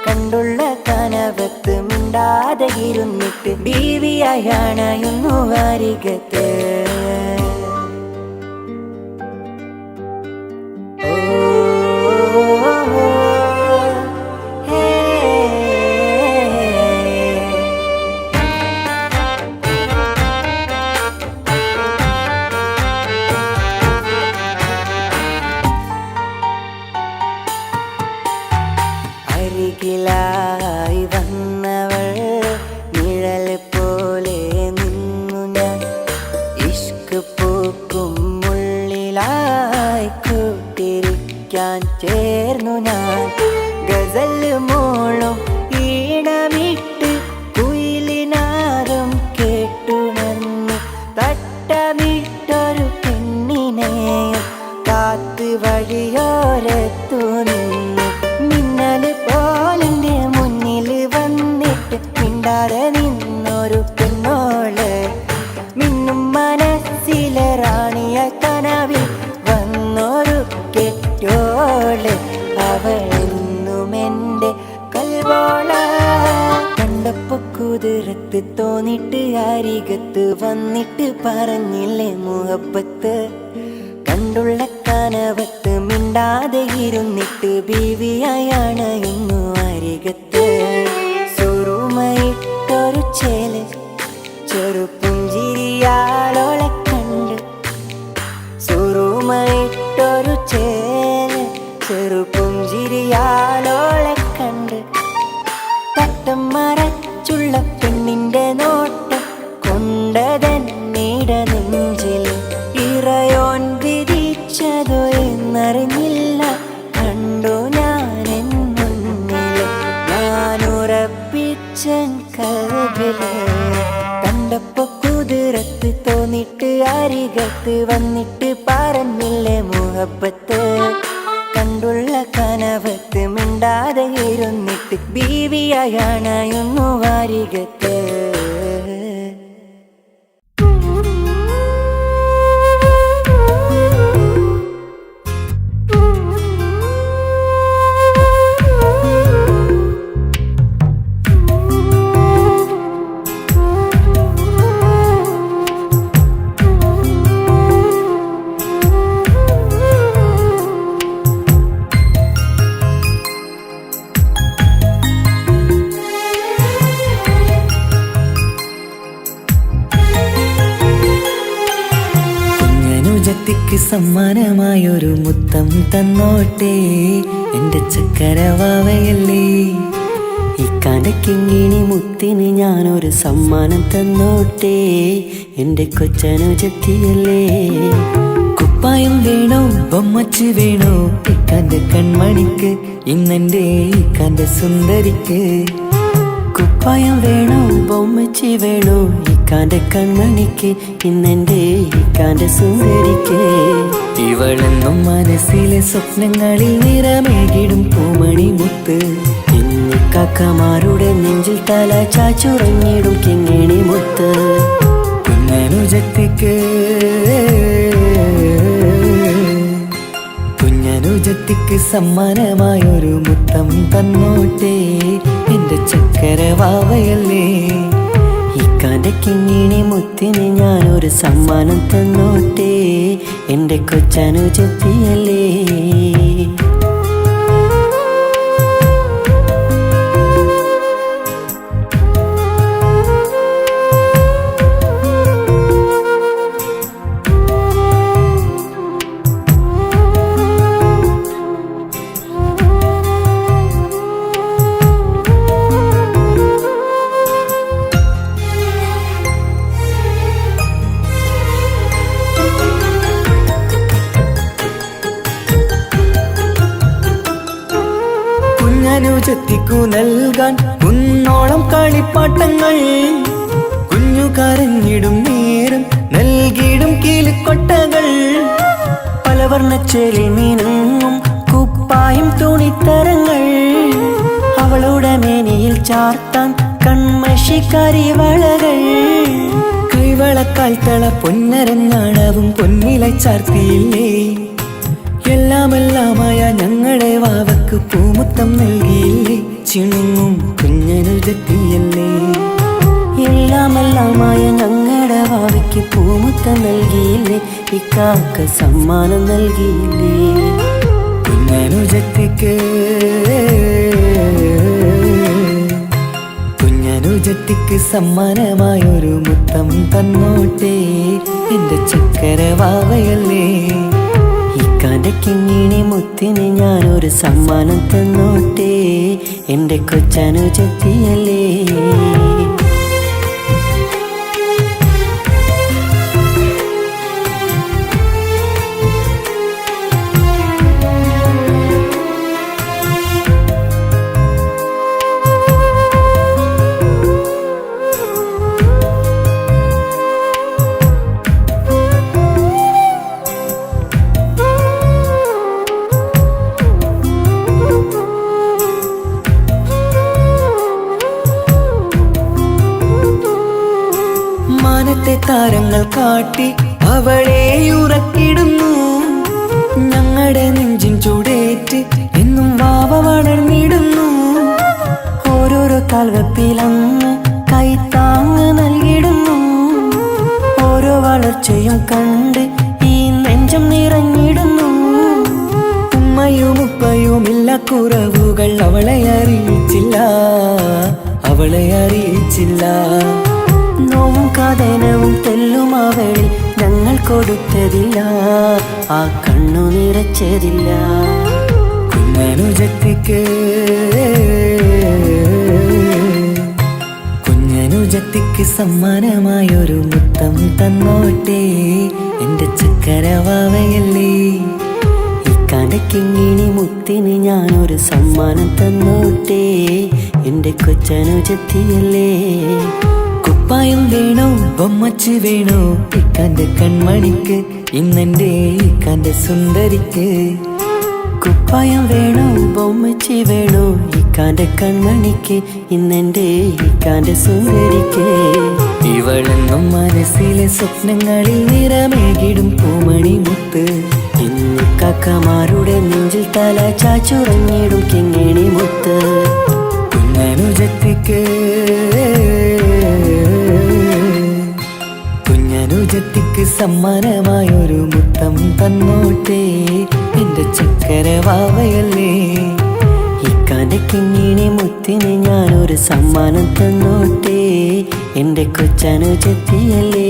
കണ്ടുള്ള കനവത്ത് മിണ്ടാതെ ഇരുന്നിട്ട് ബീവിയാണയുന്നു അരികത്ത് അരികിലായി വന്നവൾ നിഴൽ പോലെ നിന്നു ഞാൻ ഇഷ്ക് പൂക്കും ഉള്ളിലായി കൂട്ടിരിക്കാൻ ചേർന്നു ഞാൻ ഗസൽ മോളും ഈണമിട്ട് കുയിലിനാദം കേട്ടുണർന്നു തട്ടമിട്ടൊരു പെണ്ണിനെയും കാത്ത് വഴിയോരത്തു നിന്നു മിന്നല് പോലെന്റെ മുന്നിൽ വന്നിട്ട് മിണ്ടാതെ നിന്നൊരു പെണ്ണോള് മിന്നും മനസ്സിലെ റാണിയ കനവിൽ വന്നൊരു കെട്ടോള് അവളെന്നും എൻ്റെ കൽബോള കണ്ടപ്പോ കുതിരത്ത് തോന്നിട്ട് അരികത്ത് വന്നിട്ട് പറഞ്ഞില്ലേ മുഹബത്ത് കണ്ടുള്ള കനവത്ത് മിണ്ടാതെ ഇരുന്നിട്ട് ബീവിയായാണ് ഇന്നു അരികത്ത് സുറുമയിട്ടൊരു ചേല് ചെറുപുഞ്ചിരിയാലോളെ കണ്ട് സുറുമയിട്ടൊരു ചേല് ചെറുപുഞ്ചിരിയാലോളെ കണ്ട് തട്ടം മറച്ചുള്ള പെണ്ണിന്റെ നോട്ടം കൊണ്ടതന്നീട നെഞ്ചിൽ ഇറയോൻ വിധിച്ചതോ എന്നറിഞ്ഞില്ല കണ്ടു ഞാനെന്നുന്നില്ല ഞാനുറപ്പിച്ചൻ കൽവില് കണ്ടപ്പോ കുതിരത്ത് തോന്നിട്ട് അരികത്ത് വന്നിട്ട് പറഞ്ഞില്ലേ മുഹബത്ത് കണ്ടുള്ള കനവത്ത് മിണ്ടാതെ ഇരുന്നിട്ട് ബീവിയാണയുന്നു അരികത്ത് കൊച്ചനുജത്തിക്ക് സമ്മാനമായൊരു മുത്തം തന്നോട്ടെ എന്റെ ചക്കരവാവയല്ലേ. ഇക്കാന്റെ കിങ്ങിണി മുത്തിന് ഞാനൊരു സമ്മാനം തന്നോട്ടെ എന്റെ കൊച്ചനുജത്തിയല്ലേ. കുപ്പായം വേണോ ബൊമ്മച്ച് വേണോ ഇക്കാന്റെ കൺമണിക്ക് ഇന്നെന്റെ ഇക്കാന്റെ സുന്ദരിക്ക്. കുപ്പായം വേണോ ബൊമ്മച്ചി വേണോ ഇക്കാന്റെ കൺമണിക്ക് ഇന്നെന്റെ ഇക്കാന്റെ സുന്ദരിക്ക്. ഇവളെന്നും മനസ്സിലെ സ്വപ്നങ്ങളിൽ നിറമേകിടും പൂമണി മുത്ത്. കാക്കമാരുടെ നെഞ്ചിൽ തല ചാച്ചുറങ്ങിടും കിങ്ങിണി മുത്ത്. കുഞ്ഞനുജത്തിക്ക് സമ്മാനമായൊരു മുത്തം തന്നോട്ടെ എന്റെ ചക്കരവാവയല്ലേ. ഇക്കാന്റെ കിങ്ങിണി മുത്തിന് ഞാനൊരു സമ്മാനം തന്നോട്ടെ എന്റെ കൊച്ചനുജത്തിയല്ലേ. കുഞ്ഞനുജത്തിക്കു നൽകാൻ കുന്നോളം കളിപ്പാട്ടങ്ങൾ. കുഞ്ഞു കരഞ്ഞിടും നേരം നൽകിയിടും കീലിക്കൊട്ടകൾ. പലവർണ്ണച്ചേലി മീനും കുപ്പായും തുണിത്തരങ്ങൾ. അവളുടെ മേനിയിൽ ചാർത്താൻ കൺമഷിക്കാരി വളകൾ. കൈവളക്കാൽ തള പൊന്നരഞ്ഞാണവും പൊന്നില ചാർത്തിയില്ലേ. എല്ലാമെല്ലാമായ ഞങ്ങളുടെ വാവക്ക് പൂമുത്തം നൽകിയില്ലേ. ചിണുങ്ങും കുഞ്ഞനുജത്തിയല്ലേ. എല്ലാമെല്ലാമായ ഞങ്ങളുടെ വാവയ്ക്ക് പൂമുത്തം നൽകിയില്ലേ. ഇക്കാക്ക സമ്മാനം നൽകിയില്ലേ. കുഞ്ഞനുജത്തിക്ക് സമ്മാനമായൊരു മുത്തം തന്നോട്ടെ എന്റെ ചക്കരവാവയല്ലേ. ഇക്കാന്റെ കിങ്ങിണി മുത്തിന് ഞാനൊരു സമ്മാനം തന്നോട്ടെ എന്റെ കൊച്ചനുജത്തിയല്ലേ. മാനത്തെ താരങ്ങൾ കാട്ടി അവളെ ഉറക്കിടുന്നു. ഞങ്ങളുടെ നെഞ്ചിൻ ചൂടേറ്റ് എന്നും വാവ വളർന്നിടുന്നു. ഓരോരോ കാൽവെപ്പിലങ്ങ് കൈത്താങ്ങ് നൽകിടുന്നു. ഓരോ വളർച്ചയും കണ്ട് ഈ നെഞ്ചം നിറഞ്ഞിടുന്നു. ഉമ്മയും ഉപ്പയുമില്ല കുറവുകൾ അവളെ അറിയിച്ചില്ല. നോവും കഥനവും തെല്ലും അവളിൽ ഞങ്ങൾ കൊടുത്തതില്ല. ആ കണ്ണു നിറച്ചതില്ല. കുഞ്ഞനുജത്തിക്ക് സമ്മാനമായൊരു മുത്തം തന്നോട്ടെ എന്റെ ചക്കരവാവയല്ലേ. ഇക്കാന്റെ കിങ്ങിണി മുത്തിന് ഞാനൊരു സമ്മാനം തന്നോട്ടെ എന്റെ കൊച്ചനുജത്തിയല്ലേ. കുപ്പായം വേണോ ബൊമ്മച്ച് വേണോ ഇക്കാന്റെ കൺമണിക്ക് ഇന്നെന്റെ ഇക്കാന്റെ സുന്ദരിക്ക്. കുപ്പായം വേണോ ബൊമ്മച്ചി വേണോ ഇക്കാന്റെ കൺമണിക്ക് ഇന്നെന്റെ ഇക്കാന്റെ സുന്ദരിക്ക്. ഇവളെന്നും മനസ്സിലെ സ്വപ്നങ്ങളിൽ നിറമേകിടും പൂമണി മുത്ത്. ഇന്ന് കാക്കമാരുടെ നെഞ്ചിൽ തല ചാച്ചുറങ്ങിടും കിങ്ങിണി മുത്ത്. കുഞ്ഞനുജത്തിക്ക് സമ്മാനമായൊരു മുത്തം തന്നോട്ടെ എന്റെ ചക്കരവാവയല്ലേ. ഇക്കാന്റെ കിങ്ങിണി മുത്തിന് ഞാനൊരു സമ്മാനം തന്നോട്ടെ എന്റെ കൊച്ചനുജത്തിയല്ലേ.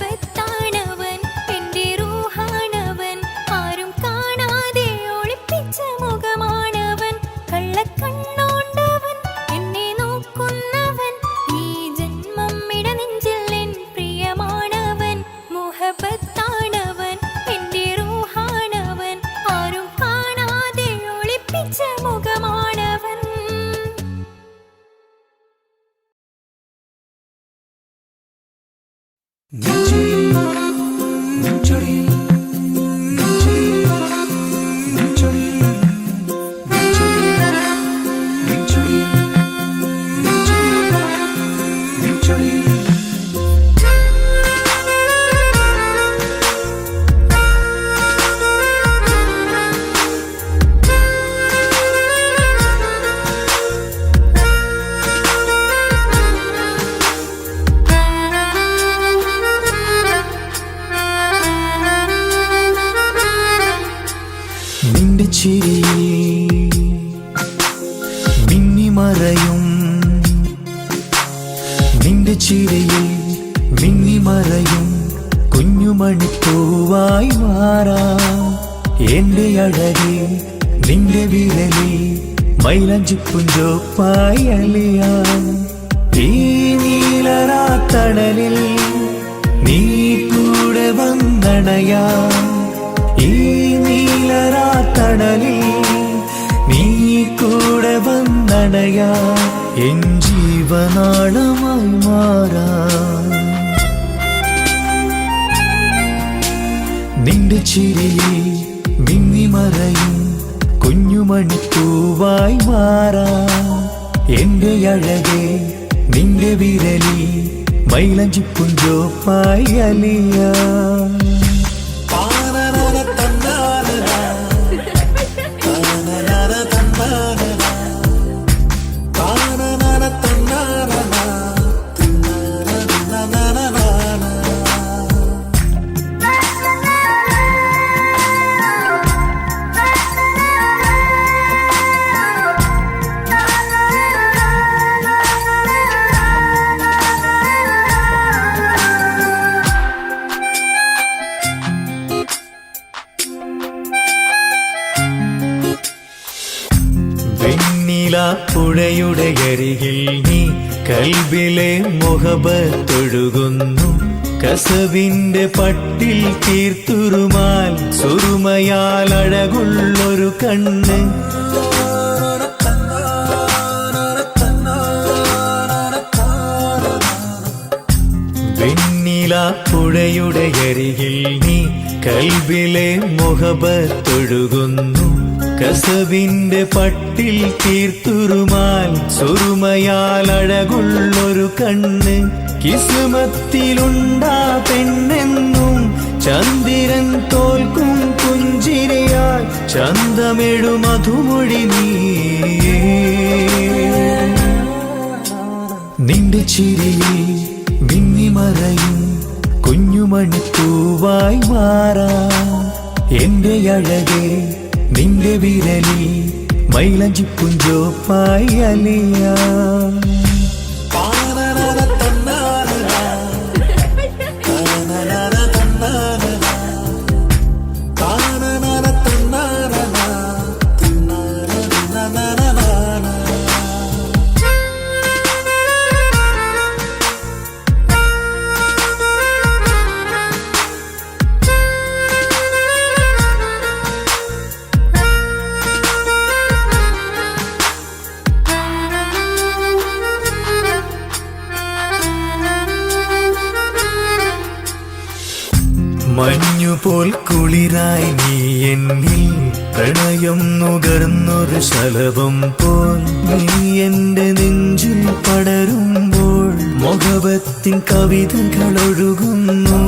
മുഹബത്താണവൻ എൻ്റെ റൂഹാണവൻ ആരും കാണാതെ ഒളിപ്പിച്ച മുഖമാണവൻ കള്ളക്കണ്ണോണ്ടവൻ എന്നെ നോക്കുന്നവൻ ഈ ജന്മം ഇടനെഞ്ചിൽ എൻ പ്രിയമാണവൻ മുഹബത്താണവൻ എൻ്റെ റൂഹാണവൻ ആരും കാണാതെ ഒളിപ്പിച്ച മുഖമാണവൻ നിന്റെ ചിരിയിൽ മിന്നിമറയും നിന്റെ ചിരിയിൽ മിന്നിമറയും കുഞ്ഞുമണിപ്പൂവായി മാറാം എന്റെ അഴകെ നിന്റെ വിരലിൽ മൈലഞ്ചിപ്പുഞ്ചോപ്പായി അലിയാം ഈ നീലരാത്തണലിൽ നീ കൂടെ വന്നണയാം ഈ നീലരാത്തണലിൽ നീ കൂടെ വന്നണയാ എൻ ജീവനാളമായി മാറാം നിന്റെ ചിരിയിൽ മിന്നിമറയും കുഞ്ഞുമണിപ്പൂവായി മാറാം എന്റെ അഴകെ നിന്റെ വിരലിൽ മൈലഞ്ചിപ്പുഞ്ചോപ്പായി അലിയാം പുഴയുടെ അരികിൽ നീ കൽബിലെ മുഹബത്തൊഴുകുന്നു കസവിന്റെ പട്ടിൽ തീർത്തുറുമാൽ സുറുമയാൽ അഴകുള്ളൊരു കണ്ണ് വെണ്ണില പുഴയുടെ അരികിൽ നീ കൽബിലെ മുഹബത്തൊഴുകുന്നു കസവിന്റെ പട്ടിൽ തീർത്തുറുമാൽ സുറുമയാൽ അഴകുള്ളൊരു കണ്ണ് കിസ്മത്തിലുണ്ടാ പെണ്ണെന്നും ചന്ദ്രൻ തോൽക്കും പുഞ്ചിരിയാൽ ചന്തമെഴു മധുമൊഴി നീ നിന്റെ ചിരിയിൽ മിന്നിമറയും കുഞ്ഞുമണിപ്പൂവായി മാറാം എന്റെ അഴകെ നിന്റെ വിരലിൽ മൈലഞ്ചിപ്പുഞ്ചോപ്പായി അലിയാം മഞ്ഞുപോൽ കുളിരായി നീ എന്നിൽ പ്രണയം നുകർന്നൊരു ശലഭം പോൽ നീ എന്റെ നെഞ്ചിൽ പടരുമ്പോൾ മുഹബത്തിൻ കവിതകൾ ഒഴുകുന്നു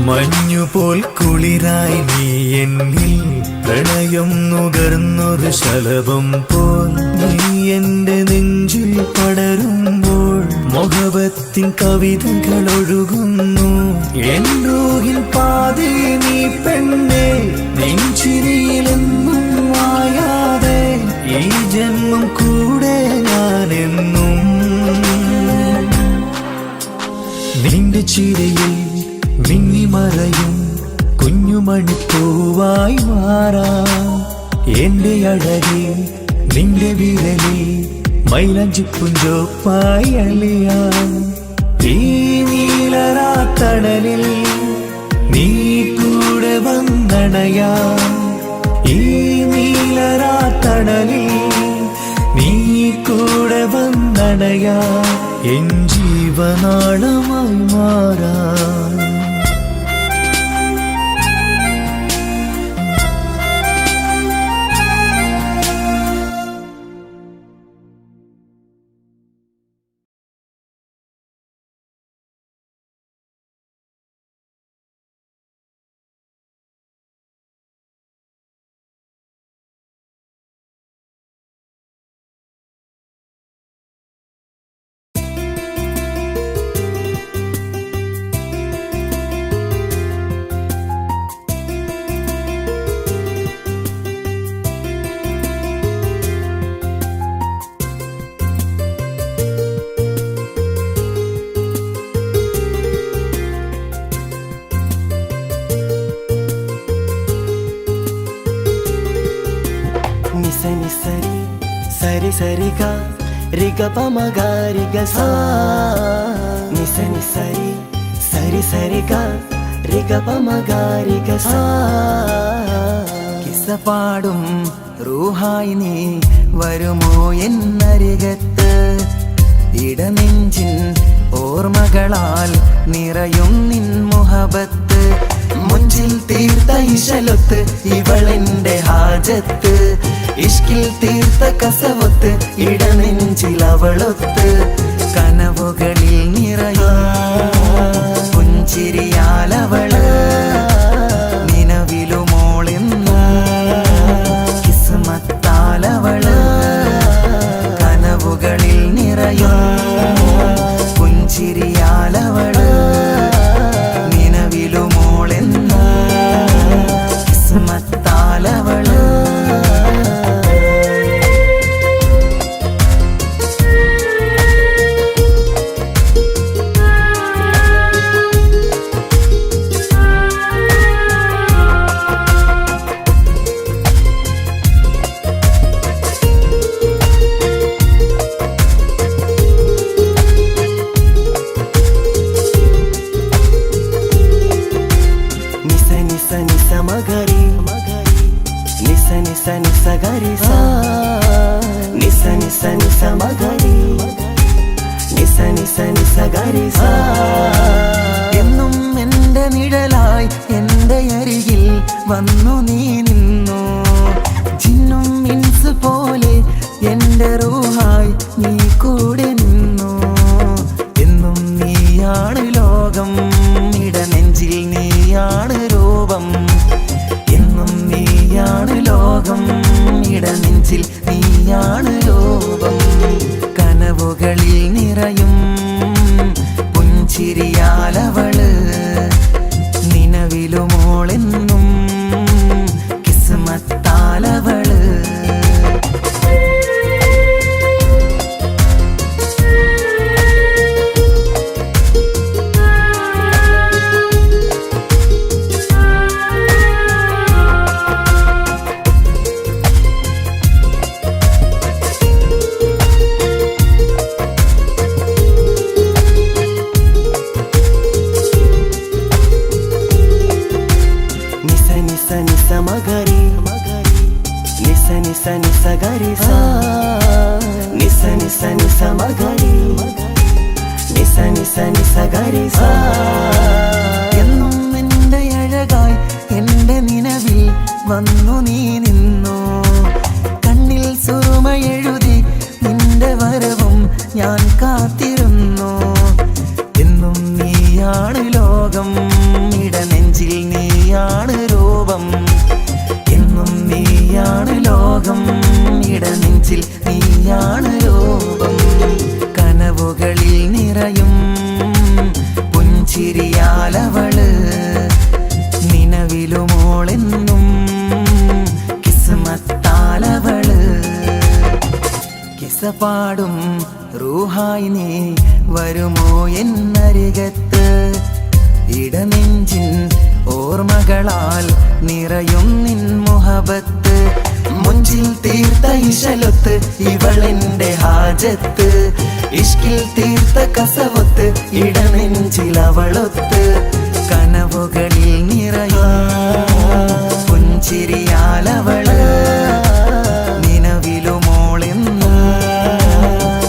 മഞ്ഞുപോൽ കുളിരായി നീ എന്നിൽ പ്രണയം നുകർന്നൊരു ശലഭം പോൽ നീ എന്റെ നെഞ്ചിൽ പടരുമ്പോൾ മുഹബത്തിൻ കവിതകൾ ഒഴുകുന്നു എൻ റൂഹിൻ പാതി നീ പെണ്ണെ നെഞ്ചിരിയിലെന്നും മായാതെ ഈ ജന്മം കൂടെ ഞാനെന്നും. നിന്റെ ചിരയിൽ മിന്നിമറയും കുഞ്ഞുമണിപ്പൂവായി മാറാം. എന്റെ അഴകി നിന്റെ വിരലിൽ മൈലഞ്ചിപ്പുഞ്ചോപ്പായി അലിയാം. ഈ നീലരാത്തണലിൽ നീ കൂടെ വന്നണയാം. ഈ നീലരാത്തണലിൽ നീ കൂടെ വന്നണയാം. എൻ ജീവനാളമായി മാറാം. నిసని సరి సరి సరిగా రిగ పమగారిగ సా. నిసని సరి సరి సరిగా రిగ పమగారిగ సా. കിസ്സ പാടും റൂഹായി നീ വരുമോ എന്നരികത്ത്. ഇടനെഞ്ചിൻ ഓർമ്മകളാൽ നിറയും നിൻ മുഹബത്ത്. മുഞ്ചിൽ തീർത്ത ഇശലൊത്ത് ഇവളെന്റെ ഹാജത്ത്. ഇഷ്കിൽ തീർത്ത കസവത്ത് ഇടനെഞ്ചിൽ അവളൊത്ത്. കനവുകളിൽ നിറയും പുഞ്ചിരിയാലവള് നിലവിലുമോളെന്ന് കിസ്മത്താലവള്. കനവുകളിൽ നിറയും പുഞ്ചിരിയാലവള് നിലവിലുമോളെന്ന് കിസ്മത്താലവള്. എന്നും എന്റെ നിഴലായി എന്റെ അരികിൽ വന്നു നീ നിന്നു. ജിന്നും ഇൻസ് പോലെ എന്റെ റൂഹായി നീ കൂടെ നിന്നു. എന്നും നീയാണ് ലോകം ഇടനെഞ്ചിൽ നീയാണ് രൂപം. എന്നും നീയാണ് ലോകം ഇടനെഞ്ചിൽ നീയാണ് രൂപം. കനവുകളിൽ നിറയും പുഞ്ചിരിയാലവള് നിലവിലുമോളെന്നും കിസ്മത്താലവള്. എന്നും എന്റെ അഴകായി എന്റെ നിലവിൽ വന്നു നീ നിന്നു. കണ്ണിൽ സുറുമയെഴുതി നിന്റെ വരവും ഞാൻ കാത്തിരുന്നു. എന്നും നീയാണ് ലോകം ഇടനെഞ്ചിൽ നീയാണ് രൂപം. എന്നും നീയാണ് ലോകം ഇടനെഞ്ചിൽ നീയാണ് രൂപം. കനവുകളിൽ നിറയും പുഞ്ചിരിയാലവള് നിലവിലുമോളെന്നും കിസ്മത്താലവള്. പാടും റൂഹായി നീ വരുമോ എന്നരികത്ത്? ഇടനെഞ്ചിൻ ഓർമ്മകളാൽ നിറയും നിൻ മുഹബത്ത്. മുഞ്ചിൽ തീർത്ത ഇശലൊത്ത് ഇവളെന്റെ ഹാജത്ത്. ഇഷ്കിൽ തീർത്ത കസവൊത്ത് ഇടനെഞ്ചിൽ അവളൊത്ത്. കനവുകളിൽ നിറയും പുഞ്ചിരിയാലവള് നിലവിലുമോളെന്നും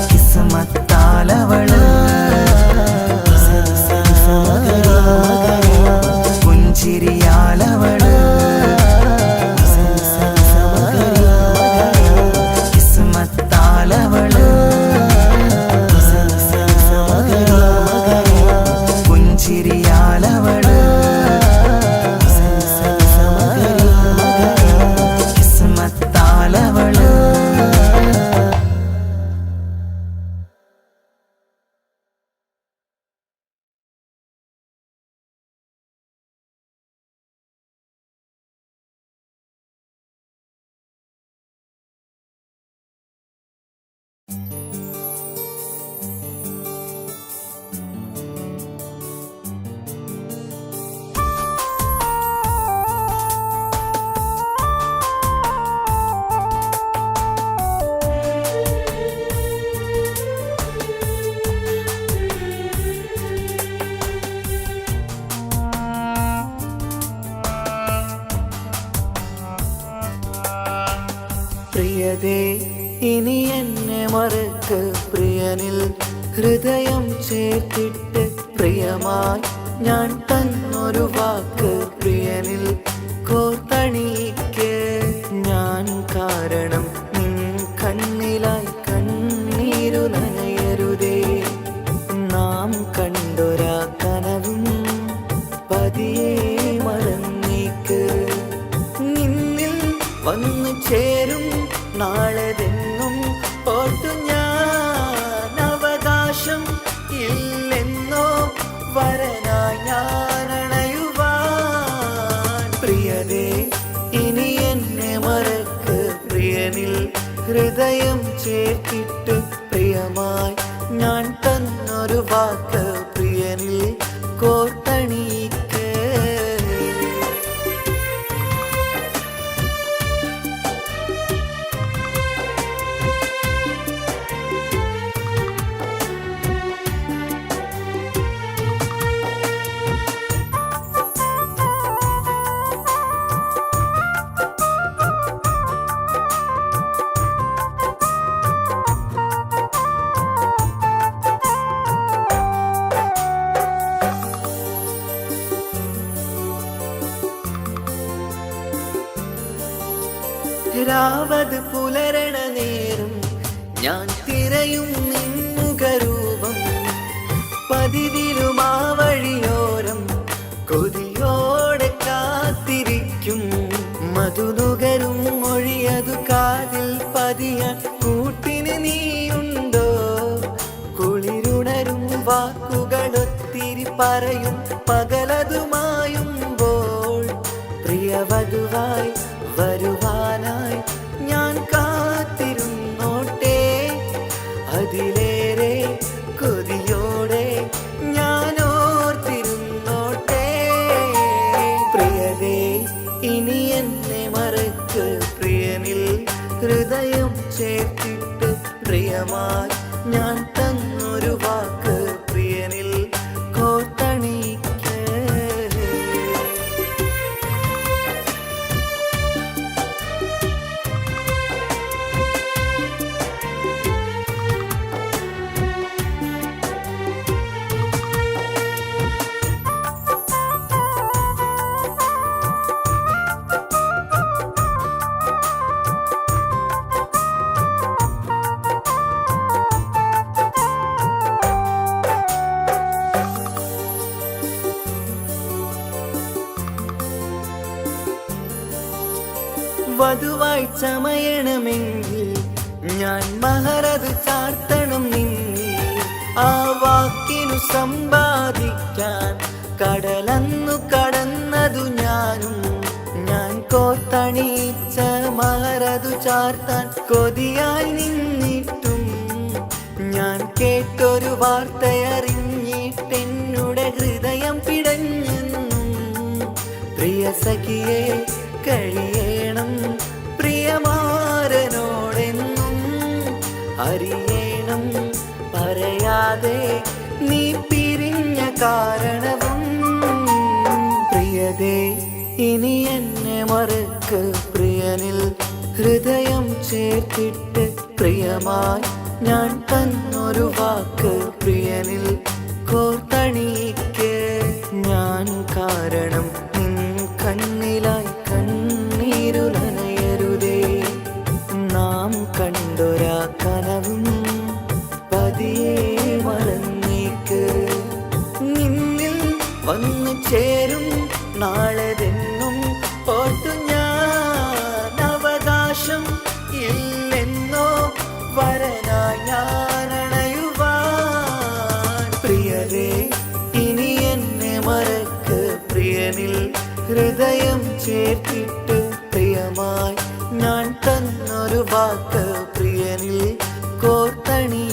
കിസ്മത്താലവള്. പുഞ്ചിരിയാലവള് കിസ്മത്താലവള്. പുഞ്ചിരിയാലവള് കിസ്മത്താലവള്. പ്രിയതേ ഇനി എന്നെ മറക്ക്, പ്രിയനിൽ ഹൃദയം ചേർത്തിട്ട് പ്രിയമായി ഞാൻ തന്നൊരു വാക്ക് പ്രിയനിൽ കോർത്തണിക്ക്. ഞാൻ കാരണം നിൻ കണ്ണിലായി കണ്ണീരു നനയരുതേ. നാം കണ്ടൊരാ കനവും പതിയെ മറന്നേക്ക്. നിന്നിൽ വന്നു ചേരും നാളെതെന്നും ഓർത്തു ഞാൻ. അവകാശം ഇല്ലെന്നോ വരനായി ഞാൻ അണയുവാൻ. പ്രിയതേ ഇനി എന്നെ മറക്ക്, പ്രിയനിൽ ഹൃദയം ചേർത്തിട്ട് പ്രിയമായി ഞാൻ തന്നൊരു വാക്ക് പ്രിയനിൽ കോർത്തണിക്ക്. രാവത് പുലരണ നേരം ഞാൻ തിരയും നിന്നുകരൂപം. പതിവിലും ആ വഴിയോരം കൊതിയോടെ കാത്തിരിക്കും. മധുനുകരും മൊഴിയതു കാതിൽ പതിയാൻ കൂട്ടിന് നീയുണ്ടോ? കുളിരുണരും വാക്കുകളൊത്തിരി പറയും പകലതുമായുമ്പോൾ. പ്രിയവധുവായി വരുവാനായി ഞാൻ കാത്തിരുന്നോട്ടെ. അതിലേറെ കൊതിയോടെ ഞാൻ ഓർത്തിരുന്നോട്ടെ. പ്രിയതേ ഇനി എന്നെ മറക്ക്, പ്രിയനിൽ ഹൃദയം ചേർത്തിട്ട് പ്രിയമായി ഞാൻ തന്നൊരു വാക്ക് പ്രിയനിൽ കോർത്തണിക്ക്. വധുവായി ചമയണമെങ്കിൽ ഞാൻ മഹറത് ചാർത്തണം നിന്നിൽ. ആ വാക്കിനു സമ്പാദിക്കാൻ കടലന്നു കടന്നതു ഞാനും. ഞാൻ കോർത്തണിച്ച മഹറതു ചാർത്താൻ കൊതിയായി നിന്നിട്ടും ഒരു വാർത്തയറിഞ്ഞിട്ടെന്നുടെ ഹൃദയം പിടഞ്ഞെന്നും പ്രിയ സഖിയെ കഴിയണം പ്രിയമാരനോടെന്നും അറിയണം പറയാതെ നീ പിരിഞ്ഞ കാരണവും പ്രിയതേ ഇനി എന്നെ മറക്ക് പ്രിയനിൽ ഹൃദയം ചേർത്തിട്ട് പ്രിയമായി ഞാൻ തന്നൊരു വാക്ക് പ്രിയനിൽ കോർത്തണിക്ക് ഞാൻ കാരണം നിൻ കണ്ണിലായി കണ്ണീരു നനയരുതേ നാം കണ്ടൊരാ കനവും പതിയെ മറന്നേക്ക് നിന്നിൽ വന്നു ചേരും നാളെതെന്നും ഓർത്തു ഞാൻ അവകാശം ഇല്ലെന്നോ വരനായി ഞാൻ അണയുവാൻ പ്രിയരേ ഇനി എന്നെ മറക്ക് പ്രിയനിൽ ഹൃദയം ചേർത്തിട്ട് പ്രിയമായി ഞാൻ തന്നൊരു വാക്ക് പ്രിയനിൽ കോർത്തണി